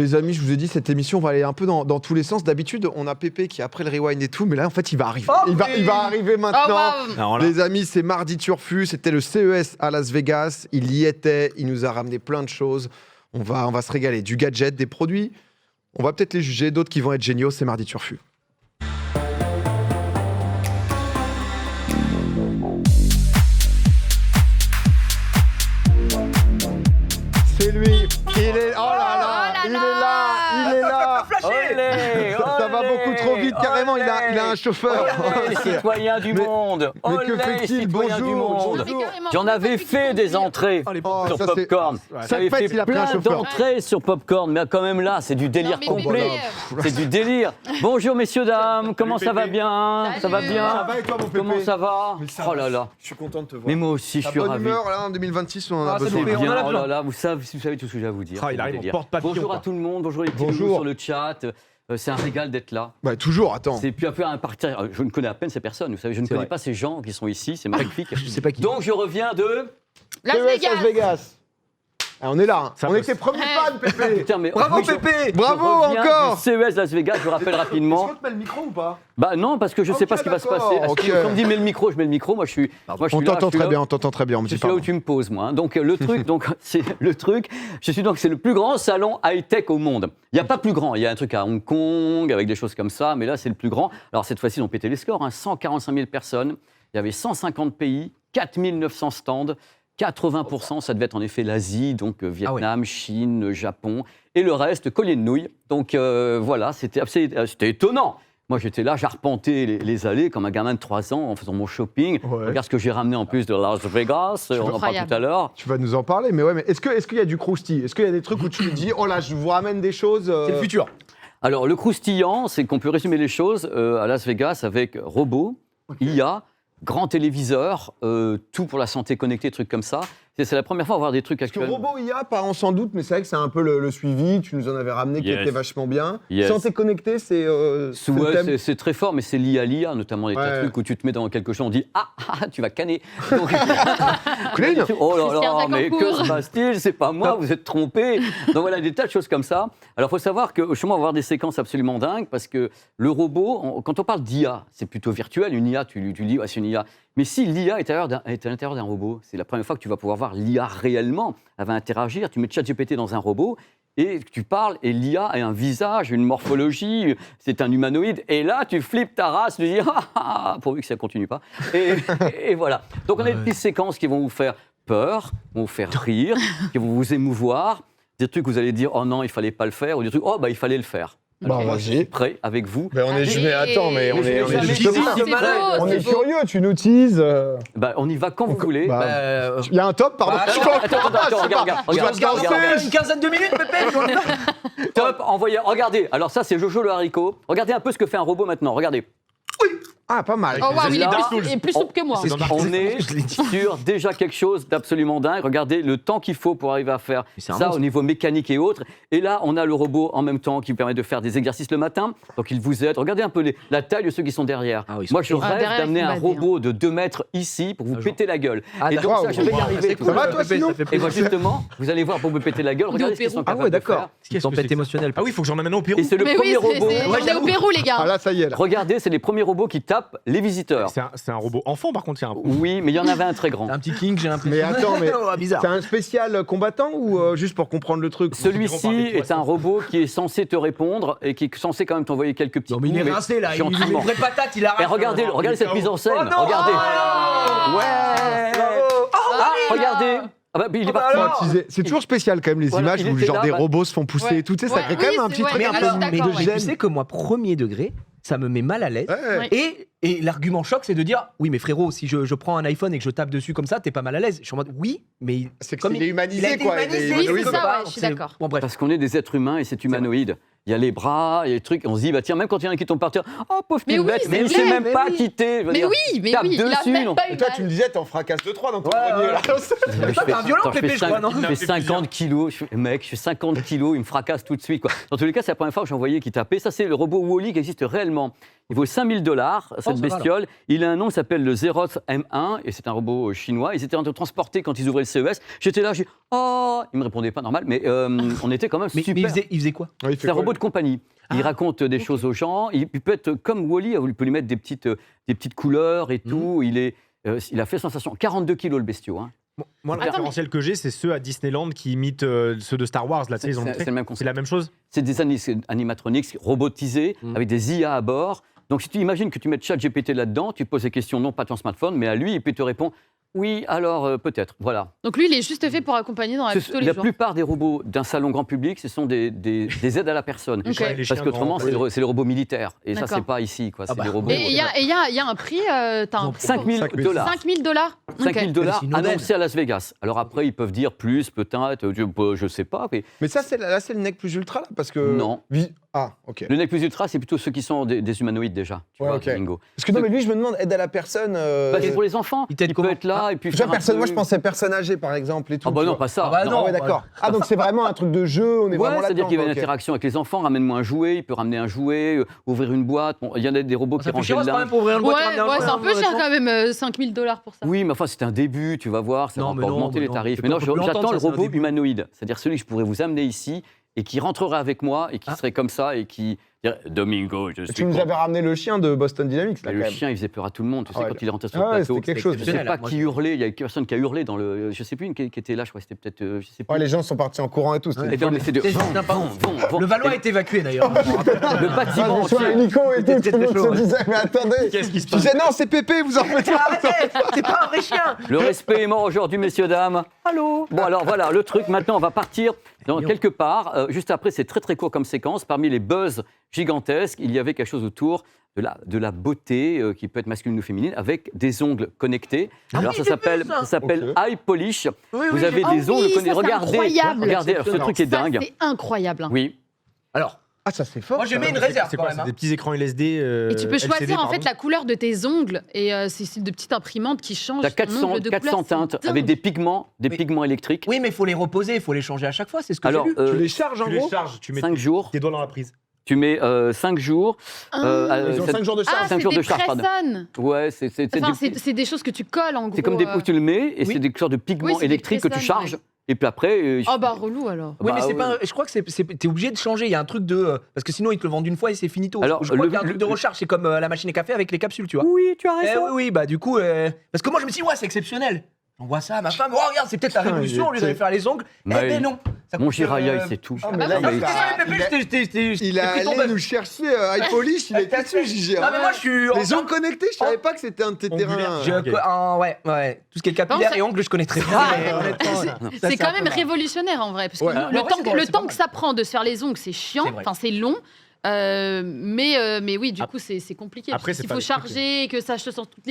les amis, je vous ai dit, cette émission va aller un peu dans tous les sens. D'habitude, on a Pépé qui est après le rewind et tout, mais là, en fait, il va arriver. Il va arriver maintenant. Alors là. Les amis, c'est mardi Turfu. C'était le CES à Las Vegas. Il y était. Il nous a ramené plein de choses. On va se régaler. Du gadget, des produits. On va peut-être les juger. D'autres qui vont être géniaux. C'est mardi Turfu. C'est lui. Il est. Oh là là. Il est là. Ça va beaucoup trop vite, carrément. Il a un chauffeur. Les citoyens du monde. Mais que fait-il? Bonjour. J'en avais fait des entrées sur Popcorn. J'avais fait il a pris un plein chauffeur. d'entrées sur Popcorn, mais quand même là, c'est du délire complet. C'est du délire. Bonjour messieurs, dames, comment ça va bien? Ça va bien? Ça va et toi, mon Pépé? Comment ça va? Oh là là. Je suis content de te voir. Mais moi aussi, je suis bonne ravi. humeur, là, en 2026, on en a C'est besoin. bien, oh là là, vous savez tout ce que j'ai à vous dire. Il arrive en Délire. porte-papillon. Bonjour à tout le monde, bonjour les petits Bonjour. loulous sur le chat. C'est un régal d'être là. Bah, toujours, attends. C'est puis après un parti. Je ne connais à peine ces personnes, vous savez, je ne connais pas ces gens qui sont ici, c'est magnifique. Je sais pas qui. Donc je reviens de. Las Vegas. Ah, on est là. Ça on va. était premiers fans, Pépé. Putain, mais Bravo, oui, Pépé. Bravo je reviens encore. du CES Las Vegas, je rappelle rapidement. Est-ce qu'on te met le micro ou pas? Bah non, parce que je ne sais Ok, pas ce qui va se d'accord, passer. Est-ce ok. que, quand on me dit mets le micro, je mets le micro. Moi je suis On là, t'entend je suis très là- bien, on t'entend très bien. On me Je dit suis là où pardon. tu me poses, moi. Hein. Donc le truc, c'est le plus grand salon high-tech au monde. Il n'y a pas plus grand. Il y a un truc à Hong Kong avec des choses comme ça, mais là c'est le plus grand. Alors cette fois-ci, ils ont pété les scores. Hein. 145 000 personnes. Il y avait 150 pays, 4 900 stands. 80%, ça devait être en effet l'Asie, donc Vietnam, Chine, Japon, et le reste, collier de nouilles. Donc voilà, c'était étonnant. Moi, j'étais là, j'arpentais les allées comme un gamin de 3 ans en faisant mon shopping. Ouais. Regarde ce que j'ai ramené en plus de Las Vegas, on en parle tout à l'heure. Tu vas nous en parler, mais ouais, mais est-ce qu'il y a du croustillant? Est-ce qu'il y a des trucs où tu te dis, oh là, je vous ramène des choses C'est le futur. Alors, le croustillant, c'est qu'on peut résumer les choses à Las Vegas avec robots, IA, grand téléviseur, tout pour la santé connectée, trucs comme ça. C'est la première fois à voir des trucs Parce que actuellement. robot IA, pas on s'en doute, mais c'est vrai que c'est un peu le suivi. Tu nous en avais ramené qui Yes. était vachement bien. Yes. Santé connectée, c'est le thème. C'est très fort, mais c'est l'IA, notamment des tas de Ouais. trucs où tu te mets dans quelque chose, on dit tu vas canner. Donc, Clean. oh là là, Christian mais que Dacancourt. se passe-t-il? C'est pas moi, vous êtes trompés. Donc voilà, des tas de choses comme ça. Alors il faut savoir que chez moi, on va avoir des séquences absolument dingues parce que le robot, quand on parle d'IA, c'est plutôt virtuel. Une IA, tu dis, c'est une IA. Mais si l'IA est à l'intérieur d'un robot, c'est la première fois que tu vas pouvoir voir l'IA réellement. Elle va interagir. Tu mets ChatGPT dans un robot et tu parles et l'IA a un visage, une morphologie, c'est un humanoïde. Et là, tu flippes ta race, tu dis pourvu que ça continue pas. Et voilà. Donc on a des petites séquences qui vont vous faire peur, vont vous faire rire, qui vont vous émouvoir. Des trucs où vous allez dire oh non, il fallait pas le faire, ou des trucs oh bah il fallait le faire. Bah, Alors, vas-y. je suis prêt avec vous. Mais on est, Allez. mais attends, mais on est jamais justement. dit, C'est beau, On est c'est beau. curieux, tu nous teases. Bah, on y va quand vous voulez. Bah, Il y a un top, pardon. Attends, regarde. Une quinzaine de minutes, Pépé. Top, envoyez, regardez. Alors ça, c'est Jojo le haricot. Regardez un peu ce que fait un robot maintenant. Regardez. Ah, pas mal. Oh waouh, il Là, est plus souple que moi. On est sur déjà quelque chose d'absolument dingue. Regardez le temps qu'il faut pour arriver à faire c'est un ça monstre. au niveau mécanique et autres. Et là, on a le robot en même temps qui vous permet de faire des exercices le matin. Donc il vous aide. Regardez un peu la taille de ceux qui sont derrière. Ah oui, ils Moi, sont je Ah, rêve derrière, d'amener ils un sont basés, robot de 2 mètres ici pour vous péter la gueule. Ah, Et donc d'accord. ça, je vais y Wow. arriver. Ça va, toi, sinon Et voilà, justement, vous allez voir pour me péter la gueule. Regardez ce qu'ils sont Pérou. capables Ah ouais, de d'accord. faire. C'est une tempête émotionnelle. Ah oui, il faut que j'en amène au Pérou. Et c'est le Mais premier oui, robot. on est au Pérou, les gars. Ah là, ça y est. Là. Regardez, c'est les premiers robots qui tapent les visiteurs. C'est un robot enfant, par contre, il y a un Oui, mais il y en avait un très grand. Un petit king, j'ai l'impression. Mais attends, mais Oh, bizarre. c'est un spécial combattant ou juste pour comprendre le truc? Celui-ci est un robot qui est censé te répondre et qui est censé quand même t'envoyer quelques petits Non, mais il coups, est rincé là. Il est gentiment. une vraie patate, il a Et regardez cette mise en scène. Oh non. Regardez. Oh Ouais. Regardez. Ah bah, il est bah parti. alors. C'est toujours spécial quand même les Voilà, images il où était genre là, des bah- robots se font pousser Ouais. et tout, tu sais, ça Ouais, crée quand oui, même un c'est petit vrai. truc Mais un peu alors, de d'accord, ouais. Mais tu gêne. sais que moi, premier degré, ça me met mal à l'aise. Ouais. Et l'argument choc, c'est de dire oui, mais frérot, si je prends un iPhone et que je tape dessus comme ça, t'es pas mal à l'aise. Je suis en mode oui, mais C'est comme qu'il est humanisé, il a été quoi. humanisé, Oui, oui, c'est ça, pas, ouais, je suis c'est- d'accord. Bon, bref. Parce qu'on est des êtres humains et c'est humanoïde. Il y a les bras, il y a les trucs. On se dit, bah tiens, même quand il y en a qui tombent par terre, oh pauvre Mais petite oui, bête, c'est mais il ne vrai, sait même mais pas oui. quitter. Je veux Mais dire, oui, mais tape oui, il a dessus, même non. pas eu Et toi, mal. tu me disais, t'en fracasses 2-3 dans ton Ouais, grenier, ouais. là. Toi, t'es un violent, Attends, je Pépé, fais je crois, non je fais 50 kilos, mec, je fais 50 kilos, il me fracasse tout de suite. Quoi. Dans tous les cas, c'est la première fois que j'en voyais qui tapait. Ça, c'est le robot Wall-E qui existe réellement. Il vaut $5 000. enfants, cette ça va, bestiole. Il a un nom, il s'appelle le Zeroth M1 et c'est un robot chinois. Ils étaient en train de transporter quand ils ouvraient le CES. J'étais là, j'ai dit oh, il me répondait pas normal, mais on était quand même Mais super. il faisait quoi? Ouais, il fait C'est un quoi, robot lui de compagnie. Il raconte des choses aux gens. Il peut être comme Wall-E, il peut lui mettre des petites couleurs et tout. Il a fait sensation. 42 kilos le bestiau. Hein. Moi, le Attends, référentiel que j'ai, c'est ceux à Disneyland qui imitent ceux de Star Wars. Là, tu sais, ils ont montré. C'est le même C'est concept. la même chose. C'est des animatronics robotisés avec des IA à bord. Donc si tu imagines que tu mets ChatGPT là-dedans, tu poses des questions non pas à ton smartphone, mais à lui, et puis il te répond oui, alors peut-être. Voilà. Donc lui, il est juste fait pour accompagner dans la vie de tous les La jours. plupart des robots d'un salon grand public, ce sont des aides à la personne. Ok. Les chiens Parce qu'autrement, grands, c'est les robots militaires. Et ça, D'accord. c'est pas ici. Quoi. Ah C'est bah. des robots. Et il y a un prix, t'as un prix 5 000 5 000. $. 5 000 dollars. 5 000 $ C'est une aubaine. annoncés à Las Vegas. Alors après, ils peuvent dire plus, peut-être, je sais pas. Mais Mais ça, c'est le Nec Plus Ultra, là, parce que... Non. Ah, ok. le Nec Plus Ultra, c'est plutôt ceux qui sont des humanoïdes déjà. Tu Ouais, vois, ok. bingo. Parce que non, mais lui, je me demande, aide à la personne... Bah, c'est pour les enfants. Il t'aide Il peut comment être là et puis Tu vois, faire un personne, moi, truc. je pensais personne âgé, par exemple, et tout. Ah bah tu non, vois. pas ça. Ah bah non. Ah ouais, d'accord. Ah, donc c'est vraiment un truc de jeu, on est Ouais, vraiment là-dedans. c'est-à-dire qu'il y avait une quoi, ok. interaction avec les enfants, ramène-moi un jouet, il peut ramener un jouet, ouvrir une boîte. Bon, il y en a des robots qui Ça fait rangent cher le quand même linge. pour ouvrir une boîte. Ouais, ramener un ouais, jouet, c'est un hein, peu cher honnêtement. quand même, 5 000 dollars pour ça. Oui, mais enfin, c'est un début, tu vas voir, ça Non, va mais pas non, augmenter mais les non. tarifs. C'est Mais non, pas plus j'attends longtemps, le ça, c'est un robot début. humanoïde, c'est-à-dire celui que je pourrais vous amener ici et qui rentrerait avec moi et qui serait comme ça et qui dirait Domingo, je suis Tu nous content. avais ramené le chien de Boston Dynamics, là, Mais quand le même. chien, il faisait peur à tout le monde. Tu sais, Ouais. quand il est rentré sur Ah le ouais, plateau, c'était quelque chose. je sais pas qui hurlait, il y a personne qui a hurlé dans le. Je sais plus qui était là, je crois que c'était peut-être. Je sais plus. Ouais, les gens sont partis en courant et tout. c'était Et non, mais c'est de. C'est Vont, sympa. vont, vont. Le Valois Et est évacué d'ailleurs. Le Ah, bâtiment je suis entier. Nico et tout, C'était tout le très monde chaud, se disait, mais attendez. Qu'est-ce qui se Je passe disais, non, c'est Pépé, vous en faites pas. Arrêtez, c'est pas un vrai chien. Le respect est mort aujourd'hui, messieurs, dames. Allô. Bon, alors voilà, le truc, maintenant, on va partir dans quelque part. Juste après, c'est très très court comme séquence. Parmi les buzz gigantesques, il y avait quelque chose autour de la beauté qui peut être masculine ou féminine avec des ongles connectés. Alors oui, ça j'ai vu ça. s'appelle Ok. Eye Polish. Oui, Vous avez Ah des ongles oui, ça, connectés. c'est Regardez, incroyable. regardez, alors, ce truc est Ça, dingue. c'est incroyable. hein. Oui. Alors, Ah, ça c'est fort. moi j'ai ça. mis une réserve C'est quand quoi? même. C'est hein. des petits écrans LSD. Et tu peux LCD, choisir en fait pardon. la couleur de tes ongles et c'est de petites imprimantes qui changent. T'as ton ongle de 400 couleur, c'est teintes dingue. avec des pigments électriques. Oui, mais il faut les reposer, il faut les changer à chaque fois, c'est ce que j'ai Alors, lu. Tu les charges en Tu les gros. charges, tu mets 5 jours. tes doigts dans la prise. Tu mets 5 jours. Ah. Ils ont 5 jours de charge. Ah, cinq c'est jours des de charge, pardon. press-on. Ouais, c'est Enfin, du- c'est des choses que tu colles en gros. c'est comme des pouces, tu le mets et Oui. c'est des sortes de pigments Oui, c'est des électriques que tu press-on, charges. ouais. Et puis après. Oh bah relou alors. Oui, mais bah, c'est ouais. pas. Je crois que t'es obligé de changer. Il y a un truc de. Parce que sinon, ils te le vendent une fois et c'est finito. Alors, je crois le- qu'il y a un truc le- de recharge. C'est comme la machine à café avec les capsules, tu vois. Oui, tu as Oui, bah du coup. Parce que moi, je me suis dit, ouais, c'est exceptionnel. On voit ça, ma femme, oh regarde, c'est peut-être la révolution, on lui avait faire les ongles. Eh Mais ben non. Ça Mon coûte, Jiraya, il sait tout. Ah, bah, mais là, bah, il bah, a- il a allé nous chercher Eye Polish, il était dessus, Gigi. Non, mais moi, je suis. Les ongles connectés, je savais pas que c'était un de tes Ongulaire. terrains. Ouais. Tout ce qui est capillaire Non, ça- et ongles, je connais très bien. mais honnêtement, ça, C'est quand un même peu marrant. révolutionnaire en vrai. Parce que Ouais. le Ouais, c'est temps, vrai, le c'est temps pas que ça prend de se faire les ongles, c'est chiant, C'est vrai. enfin c'est long. Mais oui, du coup, c'est compliqué. Après, Il c'est faut pas des trucs, charger, que ça se sort tous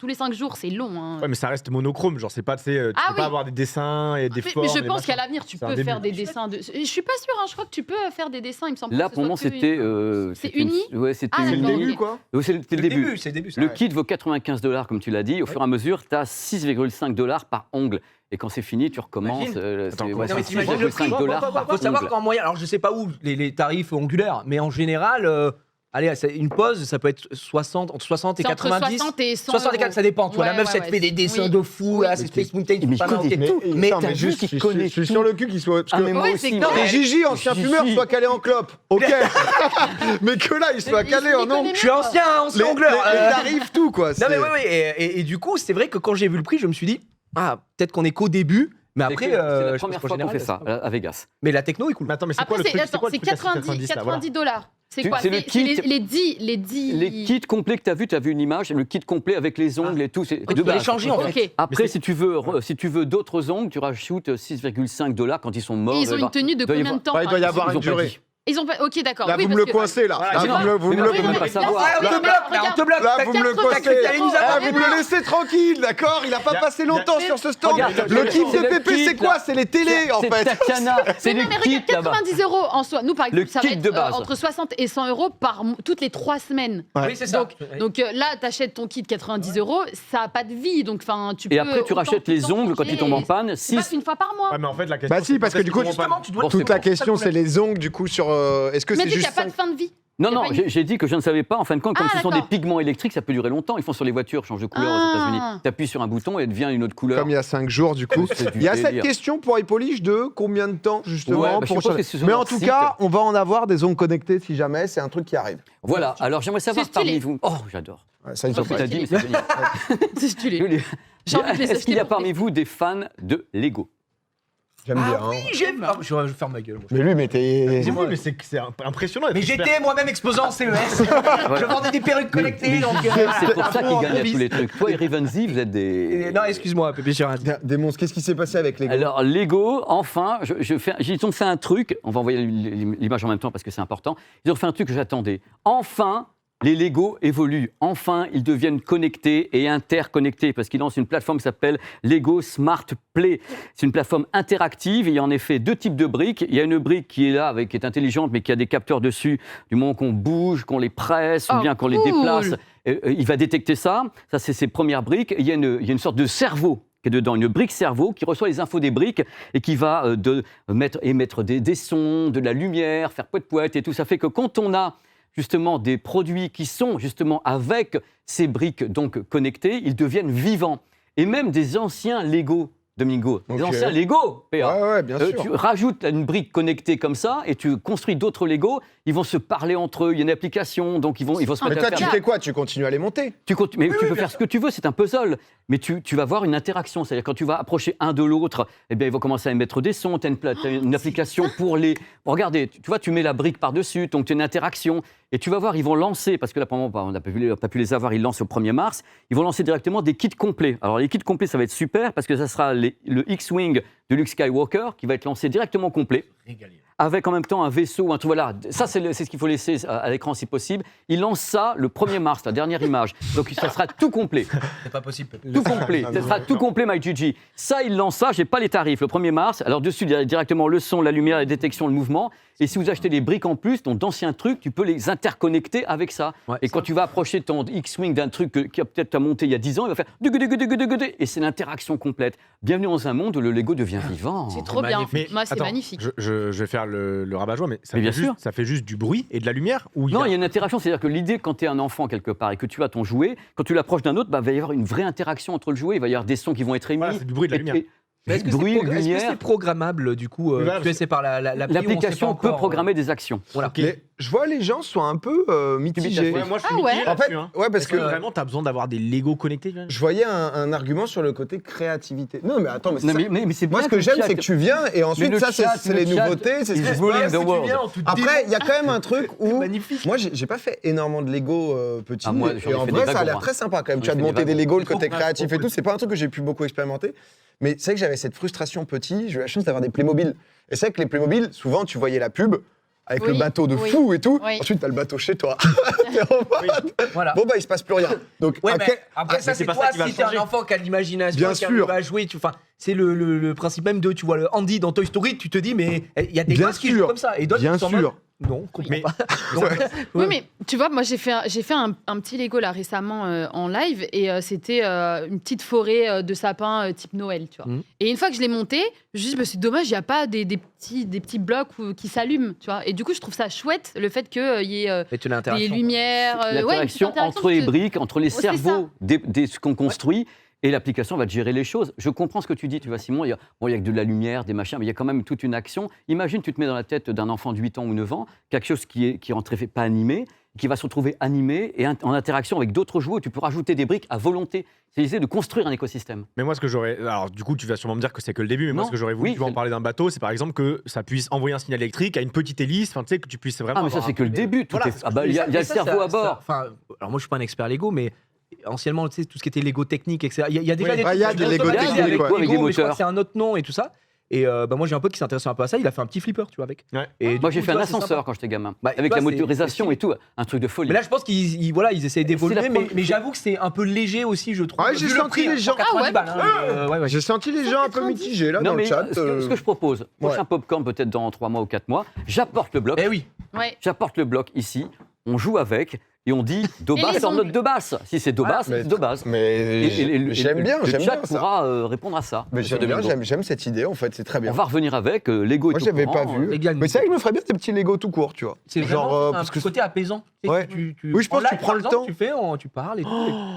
les 5 jours, c'est long. hein. Ouais, mais ça reste monochrome. Genre, c'est pas, tu sais, tu Ah peux pas oui. avoir des dessins et des Mais formes. je et pense machin. qu'à l'avenir, tu C'est un peux début. faire des dessins. Je suis pas sûre, je crois que tu peux faire des dessins, il me semble. Là, pas que pour ce moi, soit que c'était. C'est uni Ouais, c'était Ah, C'est le uni. d'accord. début, quoi. C'était le début. C'est le début. ça. Le kit vaut 95 $, comme tu l'as dit. Au fur et à mesure, tu as 6,5 $ par ongle. Et quand c'est fini, tu recommences. Imagine. Attends, C'est non, mais c'est t'imagines le prix. 6,5 $ par Faut savoir ongle. qu'en moyenne, alors je sais pas où les tarifs ongulaires, mais en général, allez, une pause, ça peut être 60, entre 60 et C'est entre 90. 60 et 100 60 et 4, ça dépend. Tu vois, la Ouais, meuf, ouais, ça te ouais, fait des dessins oui. de fou, là, c'est Mais Space Mountain, mais pas mal, je ok. connais tout. Mais, attends, t'as mais vu juste, qu'il je connaît suis tout. sur le cul qu'il soit. Parce Ah, que mais moi Ouais, aussi. c'est non, mais Ouais. Gigi, ancien Gigi. fumeur, soit calé en clope. Ok. Mais que là, il soit Il calé s'y en connaît ongle. Je suis ancien Les ongleur. tarifs, tout, quoi. Non, mais c'est- ouais. Et du coup, c'est vrai que quand j'ai vu le prix, je me suis dit, ah, peut-être qu'on est qu'au début, mais après. C'est la je première pense fois qu'en qu'on fait général, ça à Vegas. Mais la techno est cool. Mais attends, mais c'est Après, quoi le truc? C'est quoi le c'est truc à 90 là, voilà. $. C'est quoi C'est le kit. les 10. Les kits complets que tu as vu une image, le kit complet avec les ongles et tout. C'est Tu de peux les base. changer en fait. Ok. Après, Mais si tu veux d'autres ongles, tu rajoutes 6,5 $ quand ils sont morts. Et ils ont une tenue de doit y combien de temps Ouais, il doit y par avoir Ils une ont pas durée. dit. Ils ont pas. Ok, d'accord. Là, Oui, vous me parce le que- coincez, là. Voilà, Là, c'est vous ça. me le- vous me Mais le- non, mais vous me même le- pas savoir. Ah, on te Regarde, bloque, là, on te bloque. Là, T'as vous me le 80, coincez. elle nous a Ah, pas vous me le laissez tranquille, d'accord? Il a pas passé longtemps sur ce stand. Regarde, Le kit c'est de le Pépé, kit, c'est quoi? là. C'est les télés, en C'est fait. Tatiana, c'est Mais le non, mais kit regarde, là-bas. 90 € en soi. Nous, par Le exemple, ça va kit être de base. entre 60 et 100 € toutes les 3 semaines. Ouais. Oui, c'est ça. Donc là, t'achètes ton kit 90 €, ça a pas de vie. Donc, enfin, tu peux. Et après, tu autant rachètes tout le les temps ongles quand changer ils tombent en et- panne. C'est pas 6. une fois par mois. Ouais, mais en fait, la question. Bah si, parce que du coup, Justement, tu dois le toute la savoir. question, c'est les ongles, du coup, sur. Est-ce que Mais c'est tu sais qu'il n'y juste a pas de fin de vie. Non, Y a non, pas une- j'ai dit que je ne savais pas. En fin de compte, comme Ah, ce sont des d'accord. pigments électriques, ça peut durer longtemps. Ils font sur les voitures, changent de couleur aux États-Unis. Tu appuies sur un bouton et elle devient une autre couleur. Comme il y a 5 jours, du coup. C'est du Il y a cette délire. question pour Hippolyte de combien de temps, justement, Ouais, bah, je pour suppose changer. que c'est sur Mais leur en tout site. cas, on va en avoir des ondes connectées si jamais c'est un truc qui arrive. Voilà, alors j'aimerais savoir C'est stylé. parmi vous. Oh, j'adore. Ouais, ça, il Je sais faut pas ce pas. que t'as dit, mais c'est génial. C'est stylé. Julie, J'ai envie de les Est-ce qu'il y a acheter pour parmi vous des fans de Lego? J'aime bien. hein. J'aime. Ah, je vais faire ma gueule. moi. Mais lui, mais t'es. Oui, mais c'est impressionnant. Mais j'étais moi-même exposant en CES. Je vendais des perruques connectées. Donc, C'est pour ça qu'il gagne à improvise. tous les trucs. Toi et Rivenzi, vous êtes des. Non, excuse-moi, Pépé Gérard. Démonce, qu'est-ce qui s'est passé avec les gars? Alors, Lego, enfin, ils ont fait un truc, on va envoyer l'image en même temps parce que c'est important. Ils ont fait un truc que j'attendais. Enfin, les Lego évoluent. Enfin, ils deviennent connectés et interconnectés parce qu'ils lancent une plateforme qui s'appelle Lego Smart Play. C'est une plateforme interactive. Il y a en effet 2 types de briques. Il y a une brique qui est là, qui est intelligente, mais qui a des capteurs dessus. Du moment qu'on bouge, qu'on les presse ou Oh, bien qu'on les cool. déplace, il va détecter ça. Ça, c'est ses premières briques. Il y a une sorte de cerveau qui est dedans, une brique cerveau qui reçoit les infos des briques et qui va émettre des sons, de la lumière, faire poète-poète et tout. Ça fait que quand on a justement des produits qui sont justement avec ces briques donc connectées, ils deviennent vivants. Et même des anciens Lego, Domingo, des Ok. anciens Lego, PA. Ouais, bien sûr. Tu rajoutes une brique connectée comme ça et tu construis d'autres Lego, ils vont se parler entre eux, il y a une application, donc ils vont se Mais mettre toi, à tu faire. fais quoi? Tu continues à les monter? Tu peux faire ce que tu veux, c'est un puzzle. Mais tu vas avoir une interaction. C'est-à-dire quand tu vas approcher un de l'autre, eh bien, ils vont commencer à émettre des sons. Tu as une application pour les... Bon, regardez, tu vois, tu mets la brique par-dessus, donc tu as une interaction. Et tu vas voir, ils vont lancer, parce que là, pour le moment, on n'a pas pu les avoir, ils lancent au 1er mars, ils vont lancer directement des kits complets. Alors, les kits complets, ça va être super, parce que ça sera le X-Wing de Luke Skywalker qui va être lancé directement complet. Avec en même temps un vaisseau, un truc, voilà. Ça, c'est ce qu'il faut laisser à l'écran si possible. Ils lancent ça le 1er mars, la dernière image. Donc, ça sera tout complet. C'est pas possible, Pépé. Tout complet. Ça sera tout complet, MyGG. Ça, ils lancent ça, j'ai pas les tarifs. Le 1er mars, alors dessus, il y a directement le son, la lumière, la détection, le mouvement. Et si vous achetez des briques en plus, donc d'anciens trucs, tu peux les interconnecter avec ça. Ouais, et quand tu vas approcher ton X-Wing d'un truc qui a peut-être monté il y a 10 ans, il va faire dugu. Et c'est l'interaction complète. Bienvenue dans un monde où le Lego devient vivant. C'est trop bien. Mais Moi, c'est attends, magnifique. Je vais faire le rabat-joie, mais Mais bien sûr. ça fait juste du bruit et de la lumière ou Non, il y a une interaction, c'est-à-dire que l'idée, quand tu es un enfant quelque part et que tu as ton jouet, quand tu l'approches d'un autre, il va y avoir une vraie interaction entre le jouet, il va y avoir des sons qui vont être émis. Voilà, c'est du bruit et de la lumière. Mais est-ce que Bruit, est-ce que lumière. c'est programmable du coup Voilà, tu sais, c'est par l'appli où on sait L'application pas peut encore, programmer des actions. Voilà. Ok. Mais je vois les gens sont un peu mitigés. Ouais, moi, je suis Ah ouais. mitigé En fait, là-dessus, hein. ouais, parce Est-ce que que vraiment, t'as besoin d'avoir des Lego connectés Johan je voyais un argument sur le côté créativité. Non, mais attends, mais c'est Non, ça. mais c'est Moi, bien ce que j'aime, le c'est que chat- tu viens et ensuite, le ça, chat, c'est les le chat nouveautés. C'est ce is que- ruling the world. Après, il y a quand même un truc où. magnifique. Moi, j'ai pas fait énormément de Lego petit. Ah, moi, j'en ai et en fait vrai, des ça a wagons, l'air hein. très sympa quand même. J'en Tu as ai de fait monter des des Lego, le wagons. côté Trop créatif et cool. tout. C'est pas un truc que j'ai pu beaucoup expérimenter. Mais c'est vrai que j'avais cette frustration petit. J'ai eu la chance d'avoir des Playmobil. Et c'est vrai que les Playmobil, souvent, tu voyais la pub avec Oui, le bateau de oui, fou et tout. oui. Ensuite, t'as le bateau chez toi. T'es en mode, Voilà. Bon, bah, il se passe plus rien. Donc, Ouais, à mais quel- après ah, ça, mais c'est c'est pas toi, ça qui va si t'es un changer. enfant qui a de l'imagination, Bien qui sûr. va jouer, enfin, c'est le principe même de, tu vois, le Andy dans Toy Story, tu te dis, mais il y a des Bien gosses qui sûr. jouent comme ça, et d'autres Bien qui sont en mode, sûr. non, on comprend Mais- pas. Oui, mais tu vois, moi, j'ai fait un petit Lego là récemment en live et c'était une petite forêt de sapins type Noël, tu vois. Mhm. Et une fois que je l'ai monté, je me suis dit, bah, c'est dommage, il n'y a pas des petits blocs qui s'allument, tu vois. Et du coup, je trouve ça chouette le fait qu'il y ait Mais tu l'as des interaction. lumières, ouais, une petite L'interaction interaction, entre les je- briques, entre les c'est cerveaux ce qu'on construit. Et l'application va te gérer les choses. Je comprends ce que tu dis, tu vois, Simon. Il y a que de la lumière, des machins, mais il y a quand même toute une action. Imagine, tu te mets dans la tête d'un enfant de 8 ans ou 9 ans, quelque chose qui est en fait pas animé, qui va se retrouver animé et en interaction avec d'autres jouets. Tu peux rajouter des briques à volonté. C'est l'idée de construire un écosystème. Mais moi, ce que j'aurais. Alors, du coup, tu vas sûrement me dire que c'est que le début, mais moi, Non. ce que j'aurais voulu, Oui, tu vas en c'est- parler d'un bateau, c'est par exemple que ça puisse envoyer un signal électrique à une petite hélice, enfin, tu sais, que tu puisses vraiment. Ah, mais ça, avoir c'est un que le peu- début. Tout Voilà, est- c'est ce Ah que bah, je il y a disais. le cerveau à bord. Enfin, alors moi, je suis pas un expert Lego, mais anciennement, tu sais, tout ce qui était Lego technique, etc. Il y a déjà Oui. des Ah, il y a trucs des Lego automatisés techniques, avec ouais. Lego, Avec des mais je crois moteurs. que c'est un autre nom et tout ça. Et moi, j'ai un pote qui s'intéresse un peu à ça. Il a fait un petit flipper, tu vois, avec. Ouais. Et du Moi, coup, j'ai tu fait un vois, c'est ascenseur sympa. quand j'étais gamin. Bah, avec tu la vois, c'est- motorisation c'est et tout. Un truc de folie. Mais là, je pense voilà, ils essayent d'évoluer, la mais première- j'avoue que c'est un peu léger aussi, je trouve. Ouais, j'ai Vu le senti prix, les hein, gens- 190 Ah ouais. balles, hein, ouais. J'ai senti les gens un peu 190. mitigés là Non, dans le mais chat. ce que je propose, prochain popcorn peut-être dans 3 mois ou 4 mois, j'apporte le bloc. Eh oui. Ouais. J'apporte le bloc ici, on joue avec, et on dit do Et basse les en note ongles. de basse. Si c'est do basse, mais c'est do basse. Mais j'aime bien, le j'aime chat bien ça. pourra répondre à ça. Mais Monsieur j'aime bien, Domingo. j'aime cette idée en fait, c'est très bien. On va revenir avec Lego. Moi, est au j'avais pas courant, vu. Également. Mais c'est vrai que je me ferais bien des petits Lego tout court, tu vois. C'est Genre, vraiment un parce que côté apaisant. Tu sais, Ouais. Oui, je pense que tu live, prends par le exemple, temps. Tu parles et tout.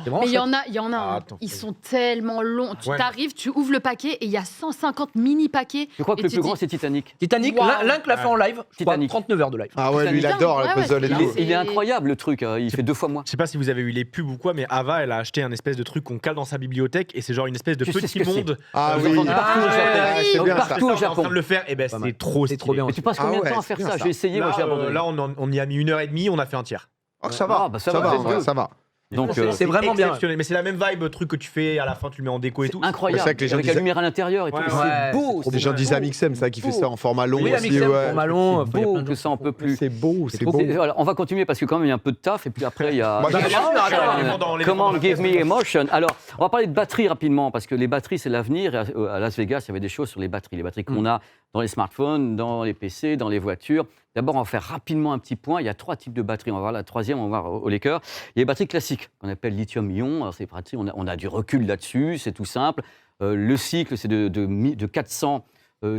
C'est vraiment Mais il y chouette. en a, Ah, un. attends, Ils faut- sont tellement longs. Tu Ouais. t'arrives, tu ouvres le paquet et il y a 150 mini paquets. Je crois que Et le tu plus dis- grand, c'est Titanic. Titanic, Waouh. Link l'a fait en live. Je crois Titanic. 39 heures de live. Ah ouais, lui il Putain, adore les ouais, puzzles et ouais, tout. c'est- Il est incroyable le truc, il fait 2 fois moins. Je sais pas si vous avez eu les pubs ou quoi, mais Ava, elle a acheté un espèce de truc qu'on cale dans sa bibliothèque et c'est genre une espèce de Je sais ce petit que c'est. monde. Ah Vous oui, entendez partout au Ah, Japon. ouais, c'est bien ça. Partout On au est en train Japon. de le faire, et ben Pas mal. c'est trop C'est stylé. trop bien. Mais tu passes Ah combien de ouais, temps à c'est faire bien ça ça. J'ai essayé, moi j'ai abandonné. Là, on y a mis 1h30, on a fait un tiers. Oh, ça va, Ah, bah, ça ça va, va, en vrai, let's go. ça va. Donc, C'est vraiment bien. exceptionnel. Mais c'est la même vibe, truc que tu fais à la fin, tu le mets en déco et tout. incroyable. C'est vrai que les gens Avec la disent- lumière à l'intérieur et tout. Ouais, C'est ouais, beau. c'est Les gens beau. disent Amixem, ça, qui fait ça en format long Oui, aussi. Amixem, ouais. format long. C'est il y a beau plein de que gens ça, on qui peut font. plus. C'est beau, c'est trop beau. Et voilà, on va continuer parce que quand même il y a un peu de taf et puis après il y a. Moi, Bah, j'ai- bien sûr, Ah, attends. Come on, give me emotion. Alors, on va parler de batterie rapidement parce que les batteries c'est l'avenir. Et à Las Vegas, il y avait des choses sur les batteries qu'on a dans les smartphones, dans les PC, dans les voitures. D'abord, on va faire rapidement un petit point. Il y a 3 types de batteries. On va voir la troisième, on va voir au Lakers. Il y a les batteries classiques qu'on appelle lithium-ion. Alors, c'est pratique, on a du recul là-dessus, c'est tout simple. Le cycle, c'est de 400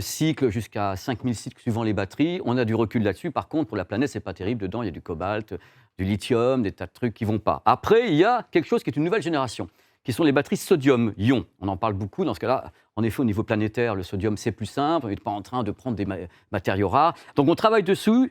cycles jusqu'à 5000 cycles suivant les batteries. On a du recul là-dessus. Par contre, pour la planète, c'est pas terrible. Dedans, il y a du cobalt, du lithium, des tas de trucs qui vont pas. Après, il y a quelque chose qui est une nouvelle génération, qui sont les batteries sodium-ion. On en parle beaucoup dans ce cas-là. En effet, au niveau planétaire, le sodium, c'est plus simple. On n'est pas en train de prendre des matériaux rares. Donc, on travaille dessus.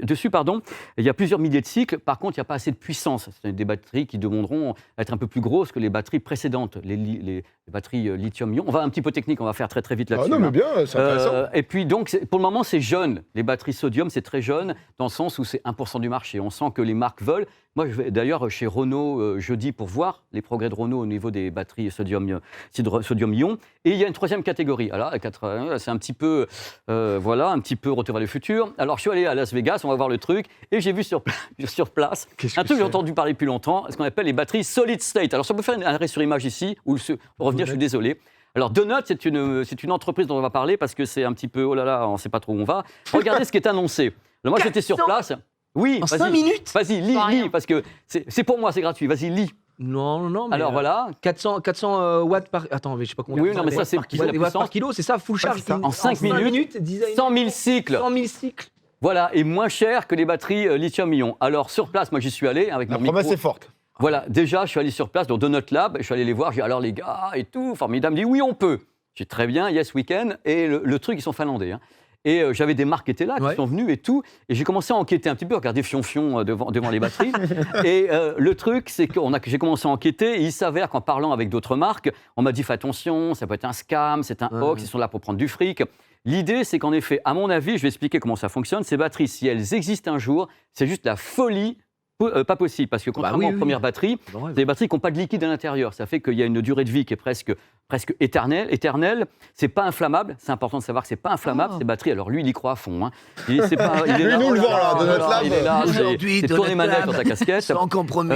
Il y a plusieurs milliers de cycles. Par contre, il n'y a pas assez de puissance. C'est des batteries qui demanderont à être un peu plus grosses que les batteries précédentes, les batteries lithium-ion. On va un petit peu technique, on va faire très, très vite Ah là-dessus. non, hein. mais bien, c'est intéressant. Et puis donc, pour le moment, c'est jeune. Les batteries sodium, c'est très jeune, dans le sens où c'est 1% du marché. On sent que les marques veulent. Moi, je vais d'ailleurs chez Renault jeudi pour voir les progrès de Renault au niveau des batteries sodium-ion. Et il y a une troisième catégorie. Alors, c'est un petit peu, un petit peu Retour vers le futur. Alors, je suis allé à Las Vegas, on va voir le truc, et j'ai vu sur place Qu'est-ce un que truc que j'ai c'est entendu parler depuis longtemps, ce qu'on appelle les batteries solid state. Alors, si on peut faire un arrêt sur image ici, ou revenir, je suis désolé. Alors, Donut, c'est une entreprise dont on va parler parce que c'est un petit peu, oh là là, on ne sait pas trop où on va. Regardez ce qui est annoncé. Alors, moi, j'étais sur 400. place. Oui, En vas-y. 5 minutes Vas-y, Pas rien. lis, parce que c'est pour moi, c'est gratuit. Vas-y, lis. Non, mais. Alors, voilà. 400 watts par. Attends, mais je sais pas combien. Oui, non, mais ça, c'est watts la par puissance. kilo, c'est ça, full charge. c'est ça. En 5 minutes, design. 100 000 cycles. 100 000 cycles. Voilà, et moins cher que les batteries lithium-ion. Alors, sur place, moi, j'y suis allé avec La mon micro. promesse est forte. Voilà, déjà, je suis allé sur place dans Donut Lab, je suis allé les voir, j'ai dit alors les gars et tout, formidable, ils me dit oui, on peut. J'ai dit très bien, yes, we can. Et le truc, ils sont finlandais. Hein. Et j'avais des marques qui étaient là, qui Ouais. sont venues et tout. Et j'ai commencé à enquêter un petit peu, regarder fion-fion devant les batteries. Et le truc, c'est que j'ai commencé à enquêter. Et il s'avère qu'en parlant avec d'autres marques, on m'a dit fais attention, ça peut être un scam, c'est un hoax, ils sont là pour prendre du fric. L'idée, c'est qu'en effet, à mon avis, je vais expliquer comment ça fonctionne. Ces batteries, si elles existent un jour, c'est juste la folie. Pas possible, parce que contrairement oui, aux premières batteries, c'est des batteries qui n'ont pas de liquide à l'intérieur. Ça fait qu'il y a une durée de vie qui est presque éternelle. C'est pas inflammable. C'est important de savoir que c'est pas inflammable, ces batteries. Alors lui, il y croit à fond. Hein. Il est Lui, nous le vend, là, de notre lab. Il est là, Aujourd'hui, c'est de tourné notre manette lab, dans sa casquette. Sans compromis.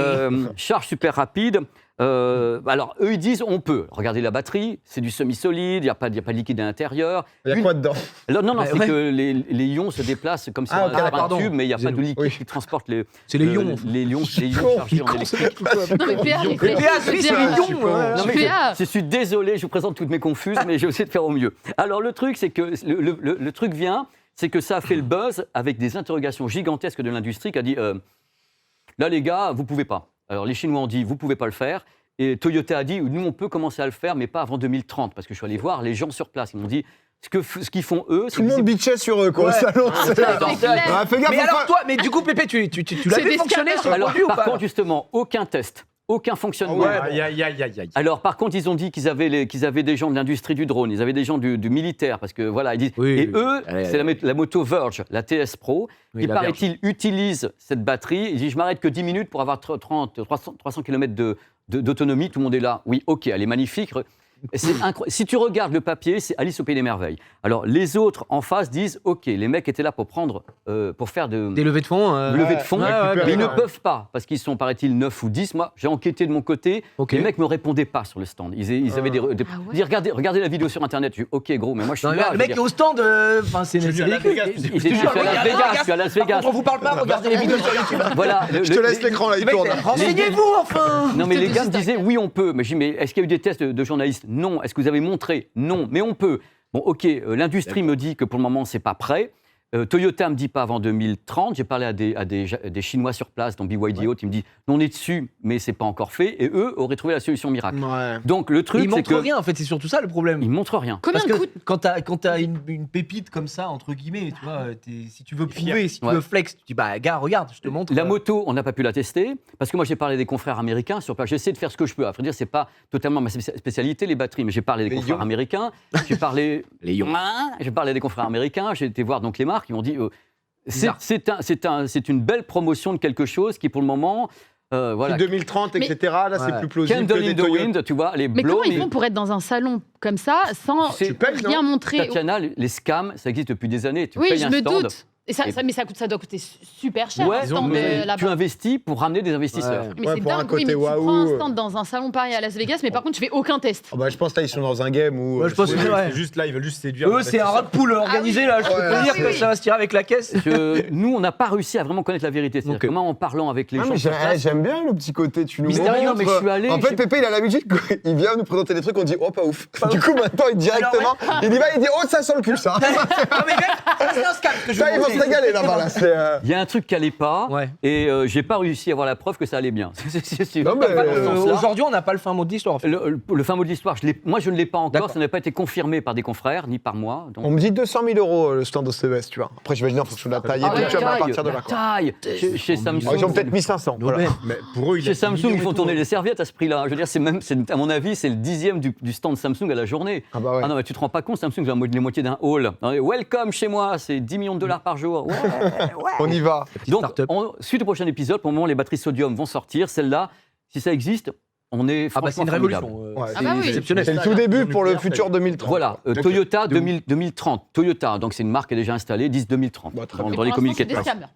Charge super rapide. Alors, eux, ils disent on peut. Regardez la batterie, c'est du semi-solide, il n'y a pas de liquide à l'intérieur. Il y a quoi dedans Alors, non, Ouais, c'est ouais. que les ions se déplacent comme sur Ah, ok, un pardon. tube, mais il n'y a pas de liquide Oui. qui transporte les. C'est les ions. Les ions chargés en électrique. Non, mais PA, réfléchis, PA, je veux c'est dire, les ions. Non, mais PA. je suis désolé, je vous présente toutes mes confuses, mais j'ai essayé de faire au mieux. Alors, le truc, c'est que le truc vient, c'est que ça a fait le buzz avec des interrogations gigantesques de l'industrie qui a dit là, les gars, vous pouvez pas. Alors, les Chinois ont dit vous pouvez pas le faire. Et Toyota a dit nous, on peut commencer à le faire, mais pas avant 2030. Parce que je suis allé voir les gens sur place. Ils m'ont dit ce qu'ils font eux. Tout le monde bitchait sur eux, quoi, au Ouais. salon. C'est clair. Ah, fais gaffe, Mais faut alors pas- toi, mais du coup Pépé, tu l'as C'est vu des fonctionner scanners. sur le Alors, produit ou par pas contre, justement, aucun test, aucun fonctionnement. Ouais. Aïe, aïe, aïe, aïe, aïe. Alors, par contre, ils ont dit qu'ils avaient des gens de l'industrie du drone, ils avaient des gens du militaire, parce que voilà, ils disent. Oui, et oui. eux, Allez, c'est la moto Verge, la TS Pro, Oui, qui la paraît-il utilise cette batterie. Ils disent je m'arrête que 10 minutes pour avoir 300 km d'autonomie. Tout le monde est là. Oui, ok, elle est magnifique. C'est si tu regardes le papier, c'est Alice au Pays des Merveilles. Alors, les autres en face disent OK, les mecs étaient là pour faire Des levées de fonds. levée de fonds, ouais, mais ils ne ouais. peuvent pas, parce qu'ils sont, paraît-il, 9 ou 10. Moi, j'ai enquêté de mon côté. Ok. Les mecs ne me répondaient pas sur le stand. Ils avaient des. Ah ouais. Ils disaient, regardez la vidéo sur Internet. Je dis OK, gros, mais moi, je suis Non, là. le mec est au stand. Enfin, c'est dis à Las Vegas, tu sais. Je suis à Las Vegas. Je suis à Las Vegas. On vous parle pas, regardez les vidéos sur YouTube. Voilà. Je te laisse l'écran là, il tourne. Renseignez-vous enfin. Non, mais Je te les dis gars me juste disaient, oui, on peut. Mais je dis, mais est-ce qu'il y a eu des tests de journalistes? Non. Est-ce que vous avez montré? Non. Mais on peut. Bon, OK, l'industrie me dit que pour le moment, c'est pas prêt. Toyota me dit pas avant 2030. J'ai parlé à des Chinois sur place, dont BYD Auto, ils me disent, on est dessus, mais c'est pas encore fait. Et eux auraient trouvé la solution miracle. Ouais. Donc, le truc, Ils c'est montrent que. rien en fait, c'est surtout ça le problème. Ils montrent rien. Combien Parce de que coûte quand t'as une pépite comme ça, entre guillemets, tu vois, si tu veux Fier. prouver, si tu Ouais. veux flex, tu dis bah gars, regarde, je te montre. La moto, on n'a pas pu la tester, parce que moi j'ai parlé des confrères américains sur place. J'essaie de faire ce que je peux. À vrai dire, c'est pas totalement ma spécialité, les batteries, mais j'ai parlé des Les confrères ions. américains. J'ai parlé. Les ions. J'ai parlé des confrères américains. J'ai été voir donc les marques. Ils m'ont dit Bizarre. c'est une belle promotion de quelque chose qui, pour le moment, voilà. 2030, Mais- etc. Là, c'est Ouais. plus plausible Candle que des in the Toyota. wind, tu vois, les Mais blows. comment ils font pour être dans un salon comme ça sans Tu sais, tu payes, rien montrer Tatiana, les scams, ça existe depuis des années. Tu Oui, payes je un me stand. doute. Et ça, Et- mais ça doit coûter super cher Ouais, un stand mais tu là-bas. investis pour ramener des investisseurs. Ouais. Mais Ouais, c'est pour un dingue. Oui, mais côté tu waouh, prends un stand dans un salon pareil à Las Vegas, mais par contre, tu fais aucun test. Oh, bah, je pense que là, ils sont dans un game où. Moi, je pense Oui, que ouais. c'est juste là, ils veulent juste séduire. Eux, c'est un l'investisseur. rat de poule organisé là. Je peux Ouais. te dire Ah, oui, que oui. ça va se tirer avec la caisse. Nous, on n'a pas réussi à vraiment connaître la vérité. C'est-à-dire Ok. que moi, en parlant avec les Ah, gens mais sur place, j'aime bien le petit côté, tu nous Mystérieux, montres. mais je suis allé, En fait, j'ai- Pépé, il a l'habitude, quand il vient nous présenter des trucs, on dit, oh, pas ouf. Du coup, maintenant, directement, il y va, il dit, oh, ça sent le cul, ça. Non mais mec, c'est un scam ce que je Ça, veux ils vont se montrer. régaler là-bas, là. il y a un truc qui allait pas, Ouais. et j'ai pas réussi à avoir la preuve que ça allait bien. Non, mais, Pas dans ce sens-là. Aujourd'hui, on n'a pas le fin mot de l'histoire. En fait. Le fin mot de l'histoire, moi je ne l'ai pas encore, D'accord. ça n'a pas été confirmé par des confrères, ni par moi. Donc, On me dit 200 000 € le stand au CES, tu vois. Après, j'imagine en fonction de la taille et Ah, tout, la tu vois, mais à taille, partir de là, la quoi. taille. Chez Samsung, Ah, ils ont peut-être mis 500. Voilà. Ouais. Mais pour eux, il chez a Samsung, 10 millions ils font et tourner tout. les serviettes à ce prix-là. Je veux dire, à mon avis, c'est le 10e du stand Samsung à la journée. Ah, bah ouais. Ah non, mais tu te rends pas compte, Samsung, c'est les moitiés d'un hall. Welcome chez moi, c'est 10 millions de dollars par jour. Ouais. On y va. Donc, start-up. suite au prochain épisode, pour le moment, les batteries sodium vont sortir. Celle-là, si ça existe, on est Ah bah franchement c'est une formidable. révolution. Ouais. Ah bah oui. exceptionnel. C'est le tout début pour le futur 2030. Voilà, quoi. Toyota 2030. Toyota, donc c'est une marque qui est déjà installée, 10-2030. Bah, très dans, bien. dans les Pour communiqués de l'instant, c'est presse.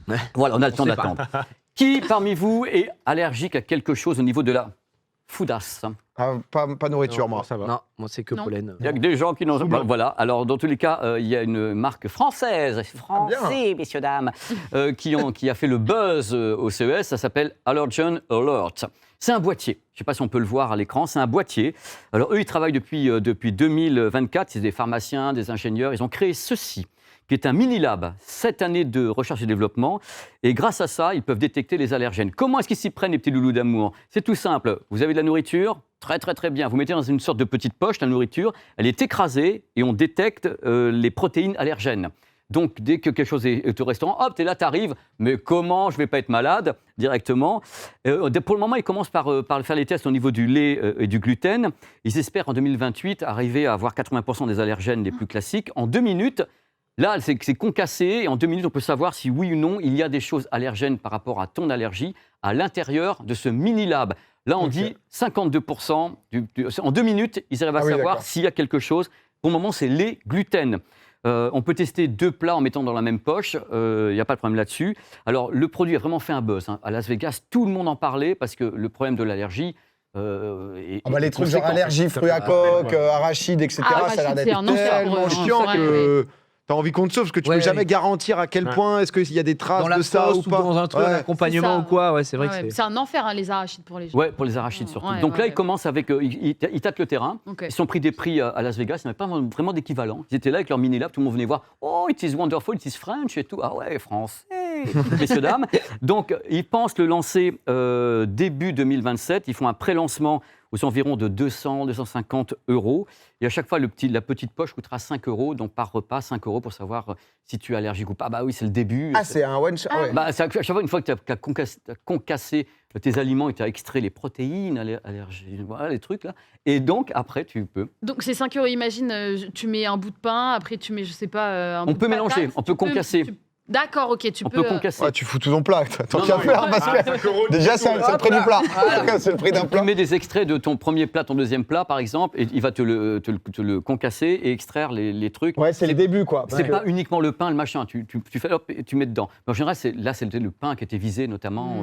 des scammers. Voilà, on a le temps sait pas. d'attendre. Qui parmi vous est allergique à quelque chose au niveau de la foudasse? Ah, pas nourriture, moi. Ça va. Non, moi c'est que Non. pollen. Il y a que des gens qui n'ont pas. Voilà, alors dans tous les cas, il y a une marque française, français, messieurs, dames, qui a fait le buzz au CES, ça s'appelle Allergen Alert. C'est un boîtier, je ne sais pas si on peut le voir à l'écran, c'est un boîtier. Alors eux, ils travaillent depuis 2024, c'est des pharmaciens, des ingénieurs, ils ont créé ceci, qui est un mini-lab, 7 années de recherche et développement, et grâce à ça, ils peuvent détecter les allergènes. Comment est-ce qu'ils s'y prennent, les petits loulous d'amour? C'est tout simple, vous avez de la nourriture, très très très bien, vous mettez dans une sorte de petite poche la nourriture, elle est écrasée, et on détecte les protéines allergènes. Donc, dès que quelque chose est au restaurant, hop, t'es là, t'arrives, mais comment je vais pas être malade directement? Pour le moment, ils commencent par faire les tests au niveau du lait et du gluten. Ils espèrent en 2028 arriver à avoir 80% des allergènes les plus classiques. En 2 minutes, là, c'est concassé, et en 2 minutes, on peut savoir si oui ou non, il y a des choses allergènes par rapport à ton allergie à l'intérieur de ce mini-lab. Là, on dit 52%. En 2 minutes, ils arrivent à Ah oui, savoir d'accord. s'il y a quelque chose. Pour le moment, c'est lait, gluten. On peut tester 2 plats en mettant dans la même poche, il n'y a pas de problème là-dessus. Alors, le produit a vraiment fait un buzz. Hein. À Las Vegas, tout le monde en parlait parce que le problème de l'allergie est Ah bah, les trucs genre conséquent. allergie, fruits à coque, arachides, etc., Ah, ça a l'air arachide, c'est d'être un enfer pour tellement eux, hein. chiant Ouais, que t'as envie qu'on te sauve, parce que tu Ouais, peux jamais ouais. garantir à quel Ouais. point est-ce qu'il y a des traces Dans la de ça sauce ou pas. dans un truc, Ouais. un accompagnement C'est ça. ou quoi, ouais, c'est vrai Ouais, que c'est c'est. un enfer, hein, les arachides pour les gens. Ouais, pour les arachides surtout. Ouais, Donc là, ouais. ils commencent avec. Ils tâtent le terrain. Ok. Ils sont pris des prix à Las Vegas. Il n'y avait pas vraiment d'équivalent. Ils étaient là avec leur mini-lab. Tout le monde venait voir. Oh, it is wonderful, it is French et tout. Ah ouais, français, messieurs, dames. Donc, ils pensent le lancer début 2027. Ils font un pré-lancement aux environs de 200-250 €. Et à chaque fois, la petite poche coûtera 5 €. Donc, par repas, 5 € pour savoir si tu es allergique ou pas. Bah oui, c'est le début. Ah, c'est un one shot. ouais. Bah, c'est à chaque fois, une fois que tu as concassé tes aliments et tu as extrait les protéines, allergies, voilà, les trucs là. Et donc, après, tu peux. Donc c'est 5 €, imagine, tu mets un bout de pain, après tu mets, je sais pas, un On bout de peut mélanger, patate, on peut tu concasser. D'accord, ok, tu On peux. peut concasser. Ouais, tu fous tout ton plat, tant Non, qu'à non, faire, parce que déjà, c'est le prix du plat. C'est le prix d'un Tu plat. mets des extraits de ton premier plat, ton deuxième plat, par exemple, et il va te le concasser et extraire les trucs. Ouais, c'est les débuts, quoi. C'est pas uniquement le pain, le machin. Tu fais hop et tu mets dedans. Mais en général, c'était le pain qui était visé, notamment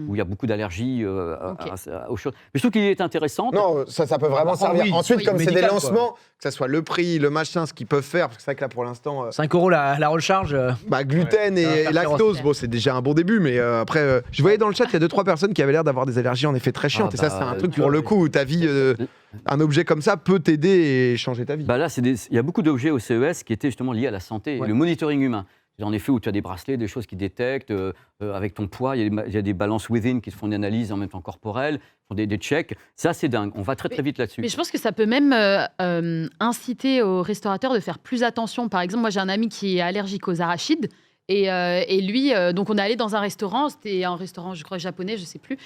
où il y a beaucoup d'allergies aux choses. Mais je trouve qu'il est intéressant. Non, ça peut vraiment servir. oui. Ensuite, Oui, comme c'est des médical, lancements, que ça soit le prix, le machin, ce qu'ils peuvent faire, parce que c'est vrai que là, pour l'instant, 5 € la recharge. gluten et Ouais, lactose, bon, c'est déjà un bon début, mais après, je voyais dans le chat, il y a 2-3 personnes qui avaient l'air d'avoir des allergies en effet très chiantes. Ah Et ça, bah, c'est un truc tu pour vois, le coup où ta vie, un objet comme ça peut t'aider et changer ta vie. Bah là, il y a beaucoup d'objets au CES qui étaient justement liés à la santé et Ouais. le monitoring humain. En effet, où tu as des bracelets, des choses qui détectent avec ton poids. Il y a des balances within qui te font une analyse en même temps corporelle, font des checks. C'est assez dingue. On va très très vite là-dessus. Mais je pense que ça peut même inciter aux restaurateurs de faire plus attention. Par exemple, moi j'ai un ami qui est allergique aux arachides. Et lui, donc on est allé dans un restaurant, c'était un restaurant, je crois, japonais, je sais plus.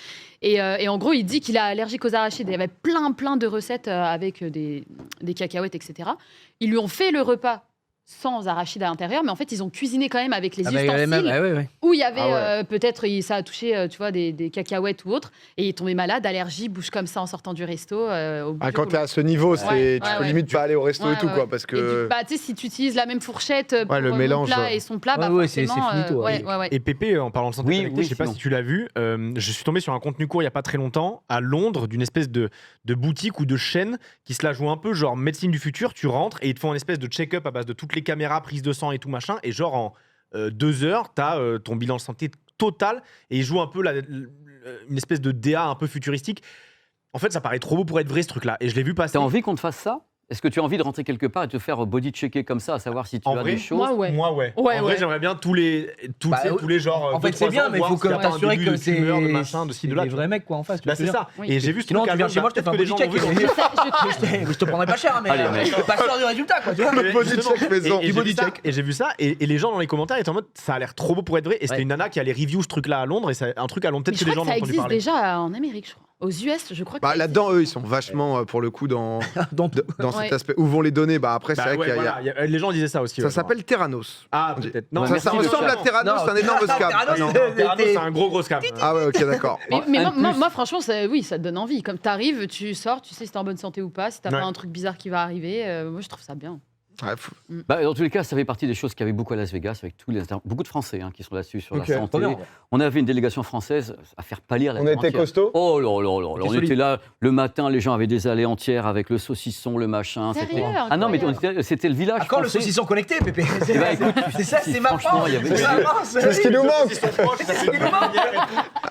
Et en gros, il dit qu'il est allergique aux arachides. Il y avait plein de recettes avec des cacahuètes, etc. Ils lui ont fait le repas sans arachides à l'intérieur, mais en fait, ils ont cuisiné quand même avec les ustensiles où il y avait peut-être, ça a touché, tu vois, des cacahuètes ou autre. Et il est tombé malade, allergie, bouche comme ça en sortant du resto. Au bout du Quand boulot. t'es à ce niveau, tu peux limite pas aller au resto et tout, Ouais, quoi, ouais. parce Et que. tu sais, si tu utilises la même fourchette pour le mon mélange, plat et son plat, bah c'est forcément, finito, ouais. ouais. Et Pépé, en parlant de santé Oui, connectée, oui, je sais pas sinon. si tu l'as vu, je suis tombé sur un contenu court il y a pas très longtemps à Londres d'une espèce de boutique ou de chaîne qui se la joue un peu genre médecine du futur. Tu rentres et ils te font une espèce de check-up à base de toutes les caméras, prise de sang et tout machin. Et genre en 2 heures, t'as ton bilan de santé total et ils jouent un peu une espèce de DA un peu futuristique. En fait, ça paraît trop beau pour être vrai ce truc-là. Et je l'ai vu passer. Tu as envie qu'on te fasse ça? Est-ce que tu as envie de rentrer quelque part et te faire body-checker comme ça, à savoir si tu En as vrai, des choses? Moi, ouais. Moi, ouais. Ouais, en vrai, ouais. j'aimerais bien tous les genres. En fait, c'est bien, mais il faut que t'assurer que c'est de machin, de ci, de là. des vrais mecs quoi en face. tu Bah, vois ce c'est que je veux ça. Oui. Et j'ai vu ce Sinon, truc à tu viens Londres, chez moi, je te fais un peut-être que body des gens check. ont vu, Je te prendrai pas cher, mais Allez, mec. je suis pas sûr du résultat quoi. Tu vois. Le body check maison. Et j'ai vu ça, et les gens dans les commentaires étaient en mode ça a l'air trop beau pour être vrai. Et c'était une nana qui allait review ce truc-là à Londres, et c'est un truc à Londres, Mais peut-être je que les crois gens que ont ça entendu existe parler. déjà en Amérique, je crois. Aux US, je crois que ça Là-dedans, existe. eux, ils sont vachement, pour le coup, dans Donc, cet Ouais. aspect. Où vont les données? Après, c'est Bah vrai ouais, qu'il y a. voilà, les gens disaient ça aussi. Ça ouais, s'appelle Terranos. Ah, peut-être. Non, Ouais, Ça merci, le ressemble chat. à Terranos, c'est un énorme scam. Terranos, non, Terranos, c'est un gros scam. Ah ouais, ok, d'accord. Mais En moi, plus- franchement, oui, ça te donne envie. Comme t'arrives, tu sors, tu sais si t'es en bonne santé ou pas, si t'as Ouais. pas un truc bizarre qui va arriver. Moi, je trouve ça bien. Ouais, Dans tous les cas, ça fait partie des choses qu'il y avait beaucoup à Las Vegas, avec beaucoup de Français qui sont là-dessus sur Ok. la santé. Trop bien. On avait une délégation française à faire pâlir la On terre était entière. costaud. Oh là là là là, on solide. était là le matin, les gens avaient des allées entières avec le saucisson, le machin. Sérieux, c'était- Ah non, mais c'était le village À quand le français. saucisson connecté, Pépé? Eh ben, écoute, C'est ça, si c'est ma franchement, France. il y avait- C'est ma France. C'est ce qui nous manque.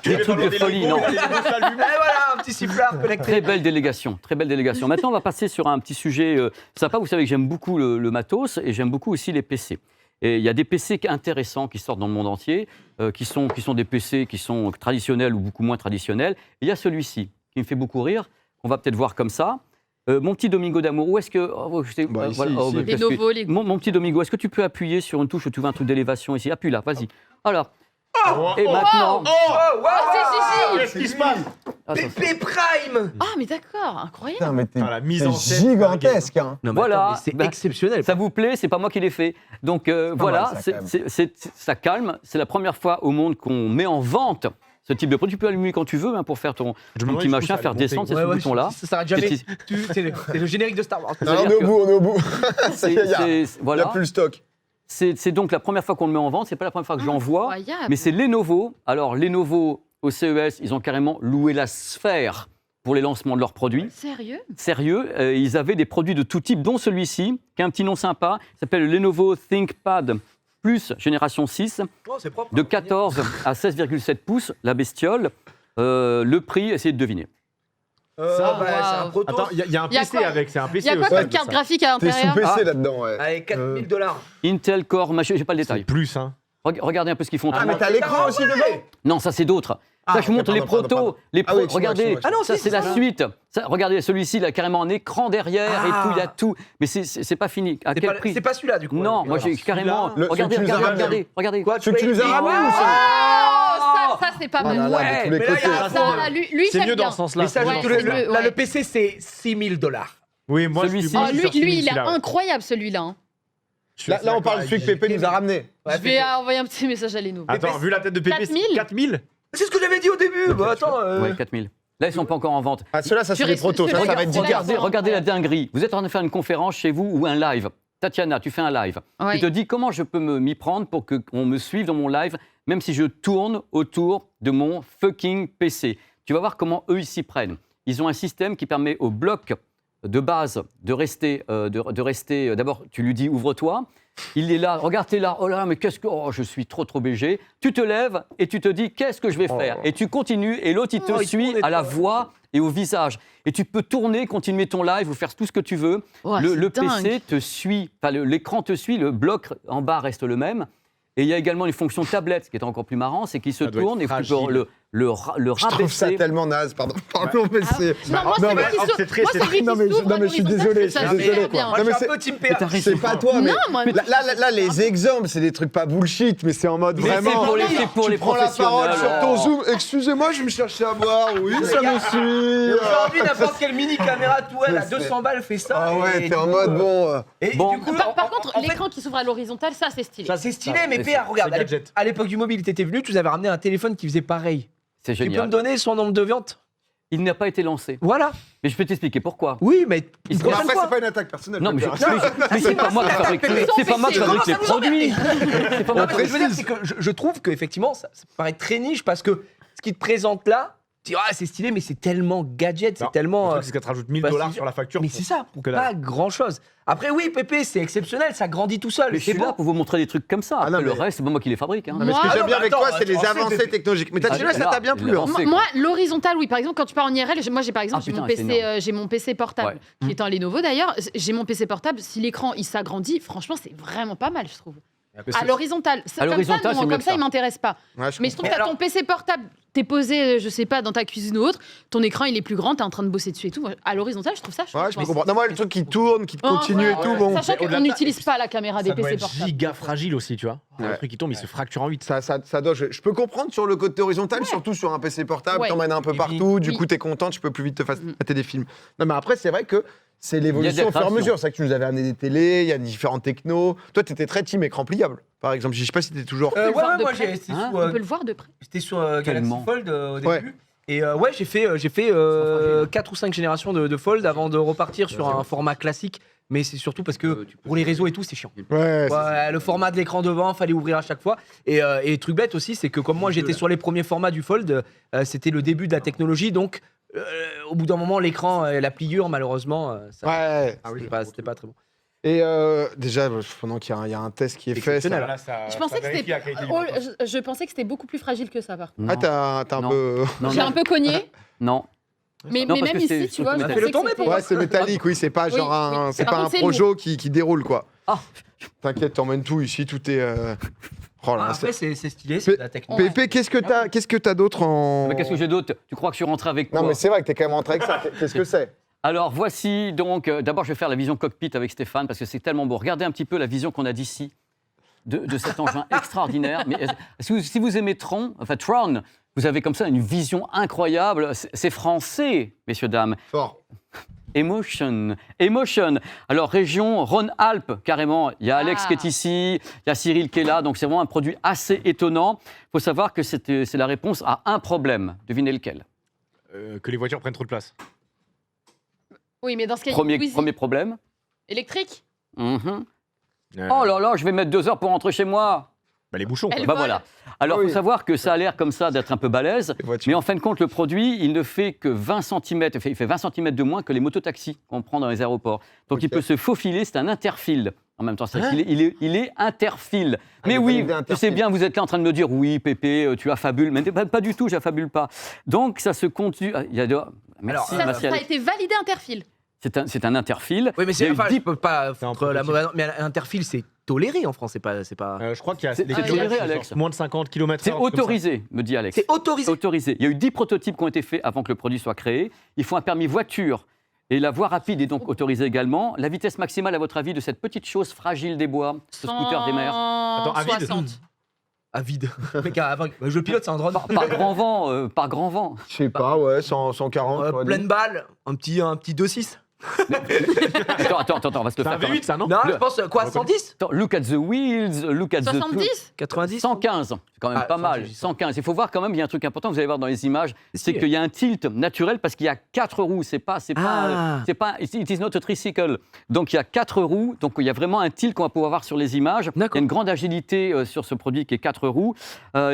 Des trucs de folie, non. Et voilà, un petit sifflard connecté. Très belle délégation, très belle délégation. Maintenant, on va passer sur un petit sujet sympa. Vous savez que j'aime beaucoup le matos et j'aime beaucoup aussi les PC. Et il y a des PC intéressants qui sortent dans le monde entier, qui sont des PC qui sont traditionnels ou beaucoup moins traditionnels. Et il y a celui-ci qui me fait beaucoup rire, qu'on va peut-être voir comme ça. Mon petit Domingo d'amour, où est-ce que... Ici. Les Lenovo, les... Mon petit Domingo, est-ce que tu peux appuyer sur une touche où tu vois un truc d'élévation ici? Appuie là, vas-y. Alors, et maintenant... Qu'est-ce qui se passe? Attention. Pépé Prime. Ah, mais d'accord, incroyable. Putain, mais La mise t'es en scène, gigantesque, hein. Non, mais Voilà. attends, mais c'est Bah, exceptionnel. Ça vous plaît? C'est pas moi qui l'ai fait. Donc voilà, mal, ça, quand même. ça calme. C'est la première fois au monde qu'on met en vente ce type de produit. Tu peux allumer quand tu veux quand pour faire ton petit machin, faire descendre ce bouton-là. Ça s'arrête jamais. C'est le générique de Star Wars. Non, on est au bout. Ça y est, il y a Voilà. plus le stock. C'est donc la première fois qu'on le met en vente. C'est pas la première fois que j'en vois. Incroyable. Mais c'est Lenovo. Alors Lenovo au CES, ils ont carrément loué la sphère pour les lancements de leurs produits. Sérieux? Sérieux, ils avaient des produits de tout type, dont celui-ci, qui a un petit nom sympa, il s'appelle le Lenovo ThinkPad Plus génération 6, Oh, c'est propre. de 14 à 16,7 pouces, la bestiole. Le prix, essayez de deviner. Ça, wow. c'est un proto. Attends, il y a un Y a PC quoi avec, c'est un Il PC y a quoi aussi. comme carte graphique à T'es sous l'intérieur? PC là-dedans, ouais. Avec $4,000. Intel Core, machin, j'ai pas le C'est détail. plus, hein. Regardez un peu ce qu'ils font. Ah, mais t'as l'écran aussi devant? Non, ça c'est d'autres. Ah, Ça, je vous montre ok, les pardon, protos. pardon. Les Ah oui, pro- excuse-moi, regardez, excuse-moi. Ah non, ça si, c'est la ça. suite. Ça, regardez, celui-ci, il a carrément un écran derrière et Ah. tout, il y a tout. Mais c'est pas fini. À quel prix? C'est pas celui-là, du coup. Non, Ok, moi j'ai alors, carrément. Le- Regardez, celui que tu nous as regardez, ramené. regardez. Quoi, Ceux que tu nous as payes- ramenés ou Oh, ça c'est pas Ah là mal. là, Ouais, de tous les mais là, côtés. il y a Ah, ça, là, lui C'est j'aime mieux dans bien. ce sens-là. Mais ça, Ouais, tout c'est là, ouais. le PC, c'est $6,000. Oui, moi, Celui-ci. moi, Oh, je suis sur lui, il est celui-là, ouais. incroyable celui-là. Hein. Là, on parle de celui que Pépé nous a ramené. Ouais, Je vais envoyer un petit message à Lenovo. Attends, vu la tête de Pépé, 4000. 4000. C'est ce que j'avais dit au début. Bah, attends. Ouais, 4000. Là, ils sont pas encore en vente. Ah, ceux-là, ça, c'est Tu les restes- protos. Ça, celui-là, ça va être celui-là, 10K. Regardez, regardez la dinguerie. Vous êtes en train de faire une conférence chez vous ou un live. Tatiana, tu fais un live. Ouais. Tu te dis comment je peux m'y prendre pour qu'on me suive dans mon live, même si je tourne autour de mon fucking PC. Tu vas voir comment eux, ils s'y prennent. Ils ont un système qui permet au bloc de base de rester. D'abord, tu lui dis ouvre-toi. Il est là, regarde, t'es là, oh là là, mais qu'est-ce que. Oh, je suis trop BG. Tu te lèves et tu te dis qu'est-ce que je vais faire. Et tu continues et l'autre, il te il suit tourne et à la tout. voix et au visage. Et tu peux tourner, continuer ton live ou faire tout ce que tu veux. Ouais, le c'est PC dingue. te suit, enfin l'écran te suit, le bloc en bas reste le même. Et il y a également une fonction tablette, ce qui est encore plus marrant, c'est qu'il se Ça doit tourne et être tu peux fragile. le Je trouve ça rabaisser. tellement naze, pardon, mais c'est. Non, moi, Non, c'est mais lui qui s'ouvre. c'est très- Moi, c'est c'est lui qui non, mais je- s'ouvre non, mais je suis désolé, ça je me suis fait désolé, bien. Moi, Non, je mais suis un peu team PA. C'est pas toi, mais. Non, moi, Là, les exemples, c'est des trucs pas bullshit, mais c'est en mode Mais c'est vraiment. pour les tu prends la parole professionnels. sur ton Zoom. Excusez-moi, je me cherchais à boire. Oui, ça me suit. Aujourd'hui, n'importe quelle mini caméra tout elle à Je sais. 200 balles fait ça. Ah ouais, et t'es en du coup, mode bon. Et Bon. du coup, Par en contre, fait, l'écran qui s'ouvre à l'horizontale, ça, c'est stylé. ça c'est stylé, Ça, mais c'est- PA, regarde, c'est gadget. à l'époque du mobile, t'étais venu, tu nous avais ramené un téléphone qui faisait pareil. C'est Tu peux me génial. donner son nombre de ventes? Il n'a pas été lancé. Voilà. Mais je peux t'expliquer pourquoi. Oui, mais Il se Mais prochaine après, fois. c'est pas une attaque personnelle. Non, mais, Pépé. mais c'est pas moi qui fabrique les, c'est pas moi qui Son fabrique les PC, comment ça nous produits. C'est pas moi Non, qui ce que je veux dire, c'est que je trouve qu'effectivement, ça paraît très niche parce que ce qui te présente là, tu dis, ah, c'est stylé, mais c'est tellement gadget, c'est Non, tellement. Le truc, c'est qu'elle te rajoute 1000 bah, dollars c'est- sur la facture. Mais pour- c'est ça, pour que pas dalle. grand chose. Après, oui, Pépé, c'est exceptionnel, ça grandit tout seul. Mais je C'est suis là bon. pour vous montrer des trucs comme ça. Ah non, Après, le mais- reste, c'est pas moi qui les fabrique. Hein. Non, mais ce que Moi- j'aime bien Ah, avec attends, toi, c'est tu les en sais, avancées Pépé. technologiques. Mais Ah, Tatiana, ça là, t'a bien il plu. a hein. avancé. Moi, l'horizontale, oui. Par exemple, quand tu pars en IRL, moi, j'ai par exemple, Ah, j'ai mon putain, c'est PC, j'ai mon PC portable, Ouais. qui est un Lenovo d'ailleurs. J'ai mon PC portable. Si l'écran il s'agrandit, franchement, c'est vraiment pas mal, je trouve. Parce À que- l'horizontale. À l'horizontale, c'est mieux Comme que ça, ça. il m'intéresse pas. Ouais, je Mais je trouve Mais que t'as alors- ton PC portable, t'es posé, je sais pas, dans ta cuisine ou autre, ton écran il est plus grand, t'es en train de bosser dessus et tout. À l'horizontale, je trouve ça chouette. Ouais, je peux comprendre. Non, moi, le truc qui tourne, qui Oh, continue et ouais, tout, ouais. bon. Sachant Mais au-delà qu'on de ça, n'utilise pas la caméra des Ça doit PC être portables. giga fragile aussi, tu vois. Ouais. Le truc qui tombe, il se fracture en 8. Ça doit. Je peux comprendre sur le côté horizontal, surtout sur un PC portable, Ouais. t'emmènes un peu Oui, partout, du oui. coup, t'es content, tu peux plus vite te Mhm. mater des films. Non, mais après, c'est vrai que c'est l'évolution au fur et à créations. mesure. C'est vrai que tu nous avais amené des télés, il y a différentes technos. Toi, t'étais très team écran pliable, par exemple. Je sais pas si t'étais toujours. le voir de moi, près. c'était Hein sous, On peut le voir de près. j'étais sur Galaxy Tellement. Fold au Ouais. début. Et ouais, j'ai fait fragile. 4 ou 5 générations de Fold avant de repartir sur un format classique. Mais c'est surtout parce que pour les réseaux et tout, c'est chiant. Ouais, c'est- Ouais, le format de l'écran devant, fallait ouvrir à chaque fois. Et truc bête aussi, c'est que comme moi j'étais sur les premiers formats du Fold, c'était le début de la technologie, donc au bout d'un moment l'écran, la pliure malheureusement, ça, Ouais. c'était pas très bon. Et déjà, pendant qu'il y a un test qui est fait, ça- Exceptionnel. Là, ça- Je pensais ça que vérifie c'était. la qualité du Oh, matos. je pensais que c'était beaucoup plus fragile que ça, par contre. Non. Ah, t'as un Non. peu. Non, J'ai non, un peu cogné, non. mais Non, parce même que c'est ici, tu vois, surtout je métallique. pensais que Fais-le tomber, c'était- pour Ouais, c'est métallique, oui, c'est pas Oui, genre un, oui. c'est Par pas un contre, c'est projo qui déroule quoi. Ah, T'inquiète, t'emmènes tout ici, tout est. Oh là, Ah, c'est- après c'est stylé, c'est de la techno. Ouais. Pépé, qu'est-ce que t'as d'autre en. mais qu'est-ce que j'ai d'autre? Tu crois que je suis rentré avec Non, quoi? mais c'est vrai que t'es quand même rentré avec ça. Qu'est-ce que c'est? Alors voici donc, d'abord je vais faire la vision cockpit avec Stéphane parce que c'est tellement beau. Regardez un petit peu la vision qu'on a d'ici, de cet engin extraordinaire. Mais si vous aimez Tron, vous avez comme ça une vision incroyable. C'est français, messieurs, dames. Fort. Emotion. Alors, région Rhône-Alpes, carrément. Il y a Alex Ah. qui est ici, il y a Cyril qui est là, donc c'est vraiment un produit assez étonnant. Il faut savoir que c'est la réponse à un problème. Devinez lequel? Que les voitures prennent trop de place. Oui, mais dans ce cas, Premier problème. électrique. Mhm. Euh, Oh là là, je vais mettre 2 heures pour rentrer chez moi. bah, les bouchons. Elle quoi. Bah vole. voilà. Alors, il Oui. faut savoir que ça a l'air comme ça d'être un peu balèze, Les voitures. mais en fin de compte, le produit, il ne fait que 20 cm, il fait 20 cm de moins que les mototaxis qu'on prend dans les aéroports. Donc, Ok. il peut se faufiler, c'est un interfile. En même temps, c'est Hein il est interfile. Mais il oui, valide je sais interfile. bien, vous êtes là en train de me dire, oui, Pépé, tu affabules. Mais pas du tout, j'affabule pas. Donc, ça se conduit. Il y a de... Merci, Alors, Ça, merci, ça a Alex. été validé interfile. C'est un interfile. Oui, mais Il y a c'est eu enfin, 10 je peux pas C'est un foutre la prototype. mauvaise. Mais l'interfile, c'est toléré en France, c'est pas. Je crois qu'il y a C'est les toléré, voitures qui Alex. sortent moins de 50 km/h. C'est autorisé, me dit Alex. C'est autorisé. Autorisé. Il y a eu 10 prototypes qui ont été faits avant que le produit soit créé. Il faut un permis voiture. Et la voie rapide est donc autorisée également. La vitesse maximale, à votre avis, de cette petite chose fragile des bois, ce scooter des mers? Attends, à vide 160. À vide. Mec, je pilote, c'est un drone. Par grand vent, par grand vent. Je sais pas, ouais, 140. j'aurais dit. Pleine balle, un petit 2.6. Attends, on va se le C'est un faire. quand même. V8, ça, non Non, je pense, quoi, 110 Attends, look at the wheels, look at the... 70 90 115, c'est quand même Ah, pas mal. 115. Il faut voir quand même, il y a un truc important, vous allez voir dans les images, c'est qu'il y a un tilt naturel parce qu'il y a 4 roues. C'est pas, it is not a tricycle. Donc il y a 4 roues, donc il y a vraiment un tilt qu'on va pouvoir voir sur les images. Il y a une grande agilité sur ce produit qui est 4 roues. Alors,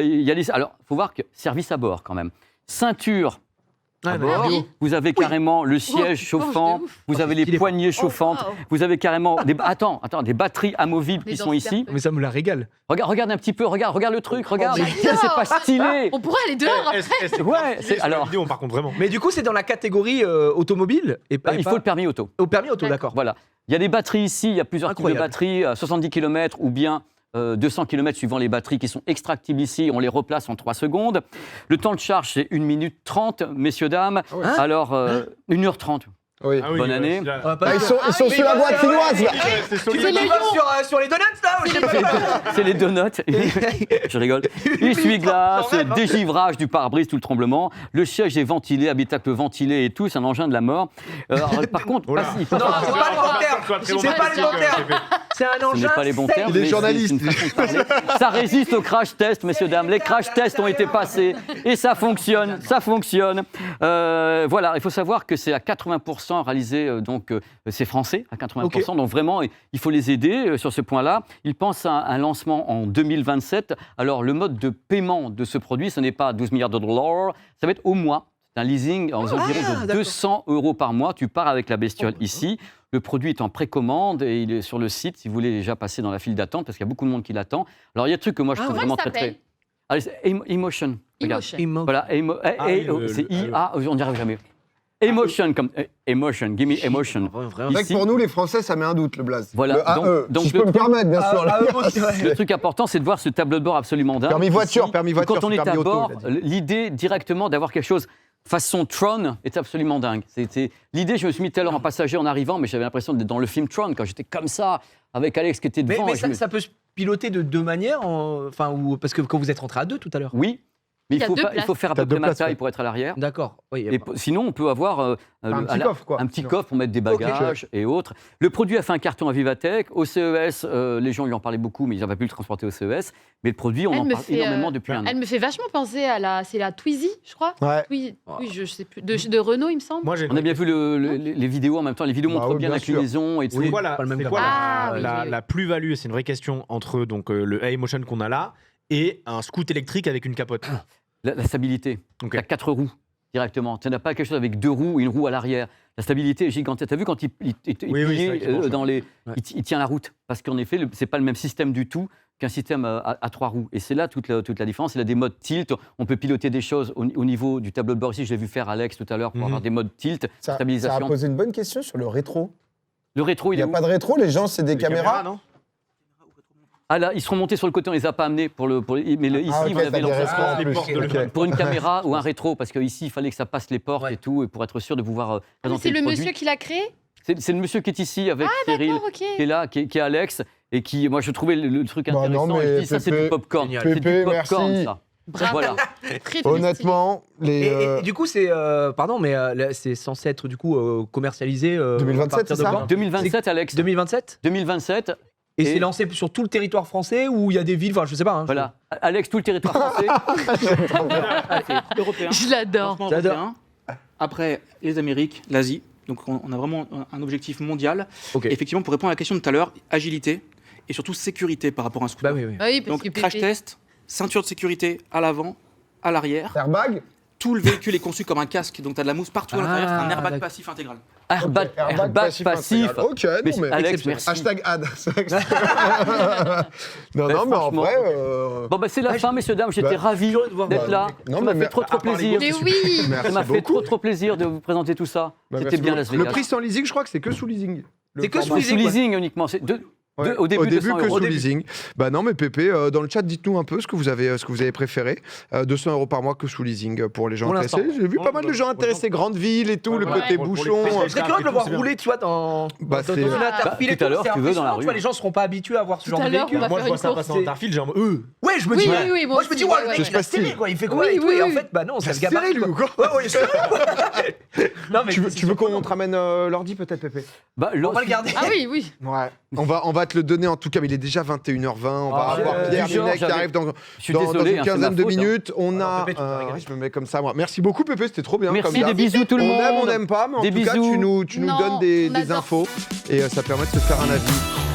il faut voir que service à bord quand même. Ceinture. À bord, oui. vous avez carrément le siège chauffant, de ouf. vous avez les poignées chauffantes, wow. vous avez carrément des batteries amovibles qui sont ici. Mais ça me la régale. Regarde un petit peu, regarde le truc, regarde. j'adore. C'est pas stylé. On pourrait aller dehors après. Ouais, alors. Vidéo, par contre, vraiment. Mais du coup, c'est dans la catégorie automobile et pas. Il faut le permis auto. Au permis auto, d'accord. Voilà. Il y a des batteries ici, il y a plusieurs types de Incroyable. batteries, 70 km ou bien 200 km suivant les batteries qui sont extractibles ici, on les replace en 3 secondes. Le temps de charge, c'est 1 minute 30, messieurs, dames. Hein Alors, 1h30. Oui. Ah oui, Bonne année. Ah, ils sont sur la boîte chinoise là. C'est Tu solide. fais les sur les donuts là ou je sais pas. C'est les donuts. Je rigole. Essuie-glace, J'en rêve, hein. dégivrage du pare-brise, tout le tremblement. Le siège est ventilé, habitacle ventilé et tout. C'est un engin de la mort. Alors, par contre, Oh là. il faut Non, pas- c'est pas les bons termes. C'est pas les bons termes. C'est un ce engin. n'est pas les bons safe. termes. Il est mais journaliste. c'est une façon de parler. Ça résiste au crash test, messieurs, dames. Les crash tests ont été passés et ça fonctionne. Ça fonctionne. Voilà, il faut savoir que c'est à 80% réalisé, c'est français, à 80%. Ok. Donc vraiment, il faut les aider sur ce point-là. Ils pensent à un lancement en 2027. Alors, le mode de paiement de ce produit, ce n'est pas 12 milliards de dollars, ça va être au mois. C'est un leasing aux environs de d'accord. 200 € par mois. Tu pars avec la bestiole ici. Le produit est en précommande et il est sur le site si vous voulez déjà passer dans la file d'attente parce qu'il y a beaucoup de monde qui l'attend. Alors, il y a des trucs que moi je trouve Comment vraiment il très, s'appelle très... Allez, c'est Emotion. Regarde. Emotion. Voilà, c'est IA, on n'y arrive jamais. Emotion, comme Emotion, give me Emotion. C'est vrai que pour nous, les Français, ça met un doute, le blaze. Voilà, Le AE, donc si je le peux me truc- permettre, bien sûr. là. Le truc important, c'est de voir ce tableau de bord absolument dingue. Permis voiture, Ici, permis voiture, Quand on c'est est permis à auto, bord, il a dit. l'idée directement d'avoir quelque chose façon Tron est absolument dingue. L'idée, je me suis mis tout à l'heure en passager en arrivant, mais j'avais l'impression d'être dans le film Tron quand j'étais comme ça, avec Alex qui était devant. Mais et je me- ça peut se piloter de deux manières, parce que quand vous êtes rentré à deux tout à l'heure. Oui, mais Il y a deux il faut faire à T'as peu deux près ma places, taille ouais. pour être à l'arrière. D'accord. Oui, Et sinon, on peut avoir Un petit coffre, quoi. un petit Sinon. coffre pour mettre des bagages et autres. Le produit a fait un carton à Vivatech. Au CES, les gens lui en parlaient beaucoup, mais ils n'avaient pas pu le transporter au CES. Mais le produit, on Elle en me parle fait, énormément depuis un an. Elle me fait vachement penser à c'est la Twizy, je crois. Ouais. Oui, je sais plus. De Renault, il me semble. Moi, j'ai On a bien vu les vidéos en même temps. Les vidéos Bah montrent oui, bien bien sûr. l'inclinaison et tout. C'est quoi la, pas le même c'est quoi gabarit. Ah, oui, oui, oui. la plus-value, et c'est une vraie question, entre le A-Emotion qu'on a là et un scoot électrique avec une capote. La stabilité. Ok. Tu as 4 roues directement. Tu n'as pas quelque chose avec 2 roues et une roue à l'arrière. La stabilité est gigantesque. Tu as vu quand il Oui, oui, c'est vrai qu'il marche, dans les, ouais. il tient la route. Parce qu'en effet, c'est pas le même système du tout qu'un système à 3 roues. Et c'est là toute la différence. Il a des modes tilt. On peut piloter des choses au niveau du tableau de bord ici. Je l'ai vu faire Alex tout à l'heure pour Mhm. avoir des modes tilt, Ça a stabilisation. posé une bonne question sur le rétro. Le rétro, Il il n'y est a où pas de rétro, les gens, c'est des Les caméras. non Ah là, ils seront montés sur le côté. On les a pas amenés mais ici, Ah, ok, vous avez t'as des l'emplacement. rétros en les plus. portes de le- Ok. Pour une caméra ou un rétro, parce qu'ici, il fallait que ça passe les portes Ouais. et tout, et pour être sûr de pouvoir Ah, mais présenter c'est le produit. monsieur qui l'a créé. C'est le monsieur qui est ici avec Cyril, D'accord, ok. qui est là, qui est Alex, et qui, moi, je trouvais le truc Bah intéressant. non, et je mais dis, ça, c'est Pépé- du popcorn. Génial. C'est du Pépé, popcorn, merci. ça. Bravo. Voilà. Très, très Honnêtement, Et du coup, c'est pardon, mais c'est censé être du coup commercialisé 2027, à partir c'est de ça quand 2027, Alex. 2027. 2027, Et, Et- c'est lancé sur tout le territoire français ou il y a des villes, enfin je sais pas. Hein, voilà. Alex, tout le territoire français. Européen. Je l'adore. Lancement J'adore. européen. Après, les Amériques, l'Asie. Donc, on a vraiment un objectif mondial. Ok. Et effectivement, pour répondre à la question de tout à l'heure, agilité et surtout sécurité par rapport à un scooter. Bah oui, oui. Ah oui, parce Donc, que crash Pépé- test, ceinture de sécurité à l'avant, à l'arrière. Airbag. Tout le véhicule est conçu comme un casque, donc tu as de la mousse partout à l'intérieur. C'est un airbag d'accord. passif intégral. Airbag, Airbag passif. intégral. Ok, Mais non mais. Alex, merci. Hashtag ad. non, Mais non, mais en franchement- vrai. Bon, bah, c'est la fin, messieurs, dames. J'étais Bah, ravi curieux de voir. d'être là. Non, Ça mais m'a fait trop, trop plaisir. Mais oui. Ça merci m'a fait beaucoup. trop plaisir de vous présenter tout ça. Bah, C'était merci bien beaucoup. Las Le Vegas. prix sans leasing, je crois que c'est que sous leasing. Le C'est que format. sous C'est sous leasing, leasing uniquement. C'est Ouais. Au début, que 200 sous euros. leasing. Bah non, mais Pépé, dans le chat, dites-nous un peu ce que vous avez préféré. 200 euros par mois que sous leasing pour les gens Pour intéressés. l'instant. J'ai vu pas mal de gens intéressés, grande ville et tout, le côté pour les bouchon. fêtes, Je serais curieux de le voir C'est bien. rouler, tu vois, dans Bah, dans c'est- une Bah, Interfile et tout à tout. l'heure, C'est tu veux, dans la impressionnant, tu rue. vois, les gens seront pas habitués à voir ce Tout genre à de l'heure, véhicule. on va Moi, faire je vois une ça course, passer en c'est- Starfield, genre, Ouais, je me Oui, dis, oui, oui, moi moi je me dis, aussi, ouais, le ouais, mec, ouais. il a stylé, quoi. Il fait quoi Oui, et tout. oui, Et en oui. fait, bah non, ça se Stylé, gabarit. lui, ou quoi. quoi Ouais, ouais, non, mais Tu veux, c'est tu veux qu'on surprenant. te ramène l'ordi peut-être, Pépé? Bah, On va le garder. Ah oui, oui. Ouais. On va te le donner en tout cas, mais il est déjà 21h20. On va Ah, avoir Pierre du genre, Minet qui j'avais- arrive dans Je suis dans désolé, une hein, c'est ma quinzaine de faute, hein. minutes. On Alors, a. Pépé, tu peux régaler. Je me mets comme ça, moi. Merci beaucoup, Pépé, c'était trop bien. Merci, comme d'hab. des bisous tout le monde. On aime, on n'aime pas, mais en Des tout cas, bisous. tu nous Non, donnes des on adore. infos et ça permet de se faire un avis.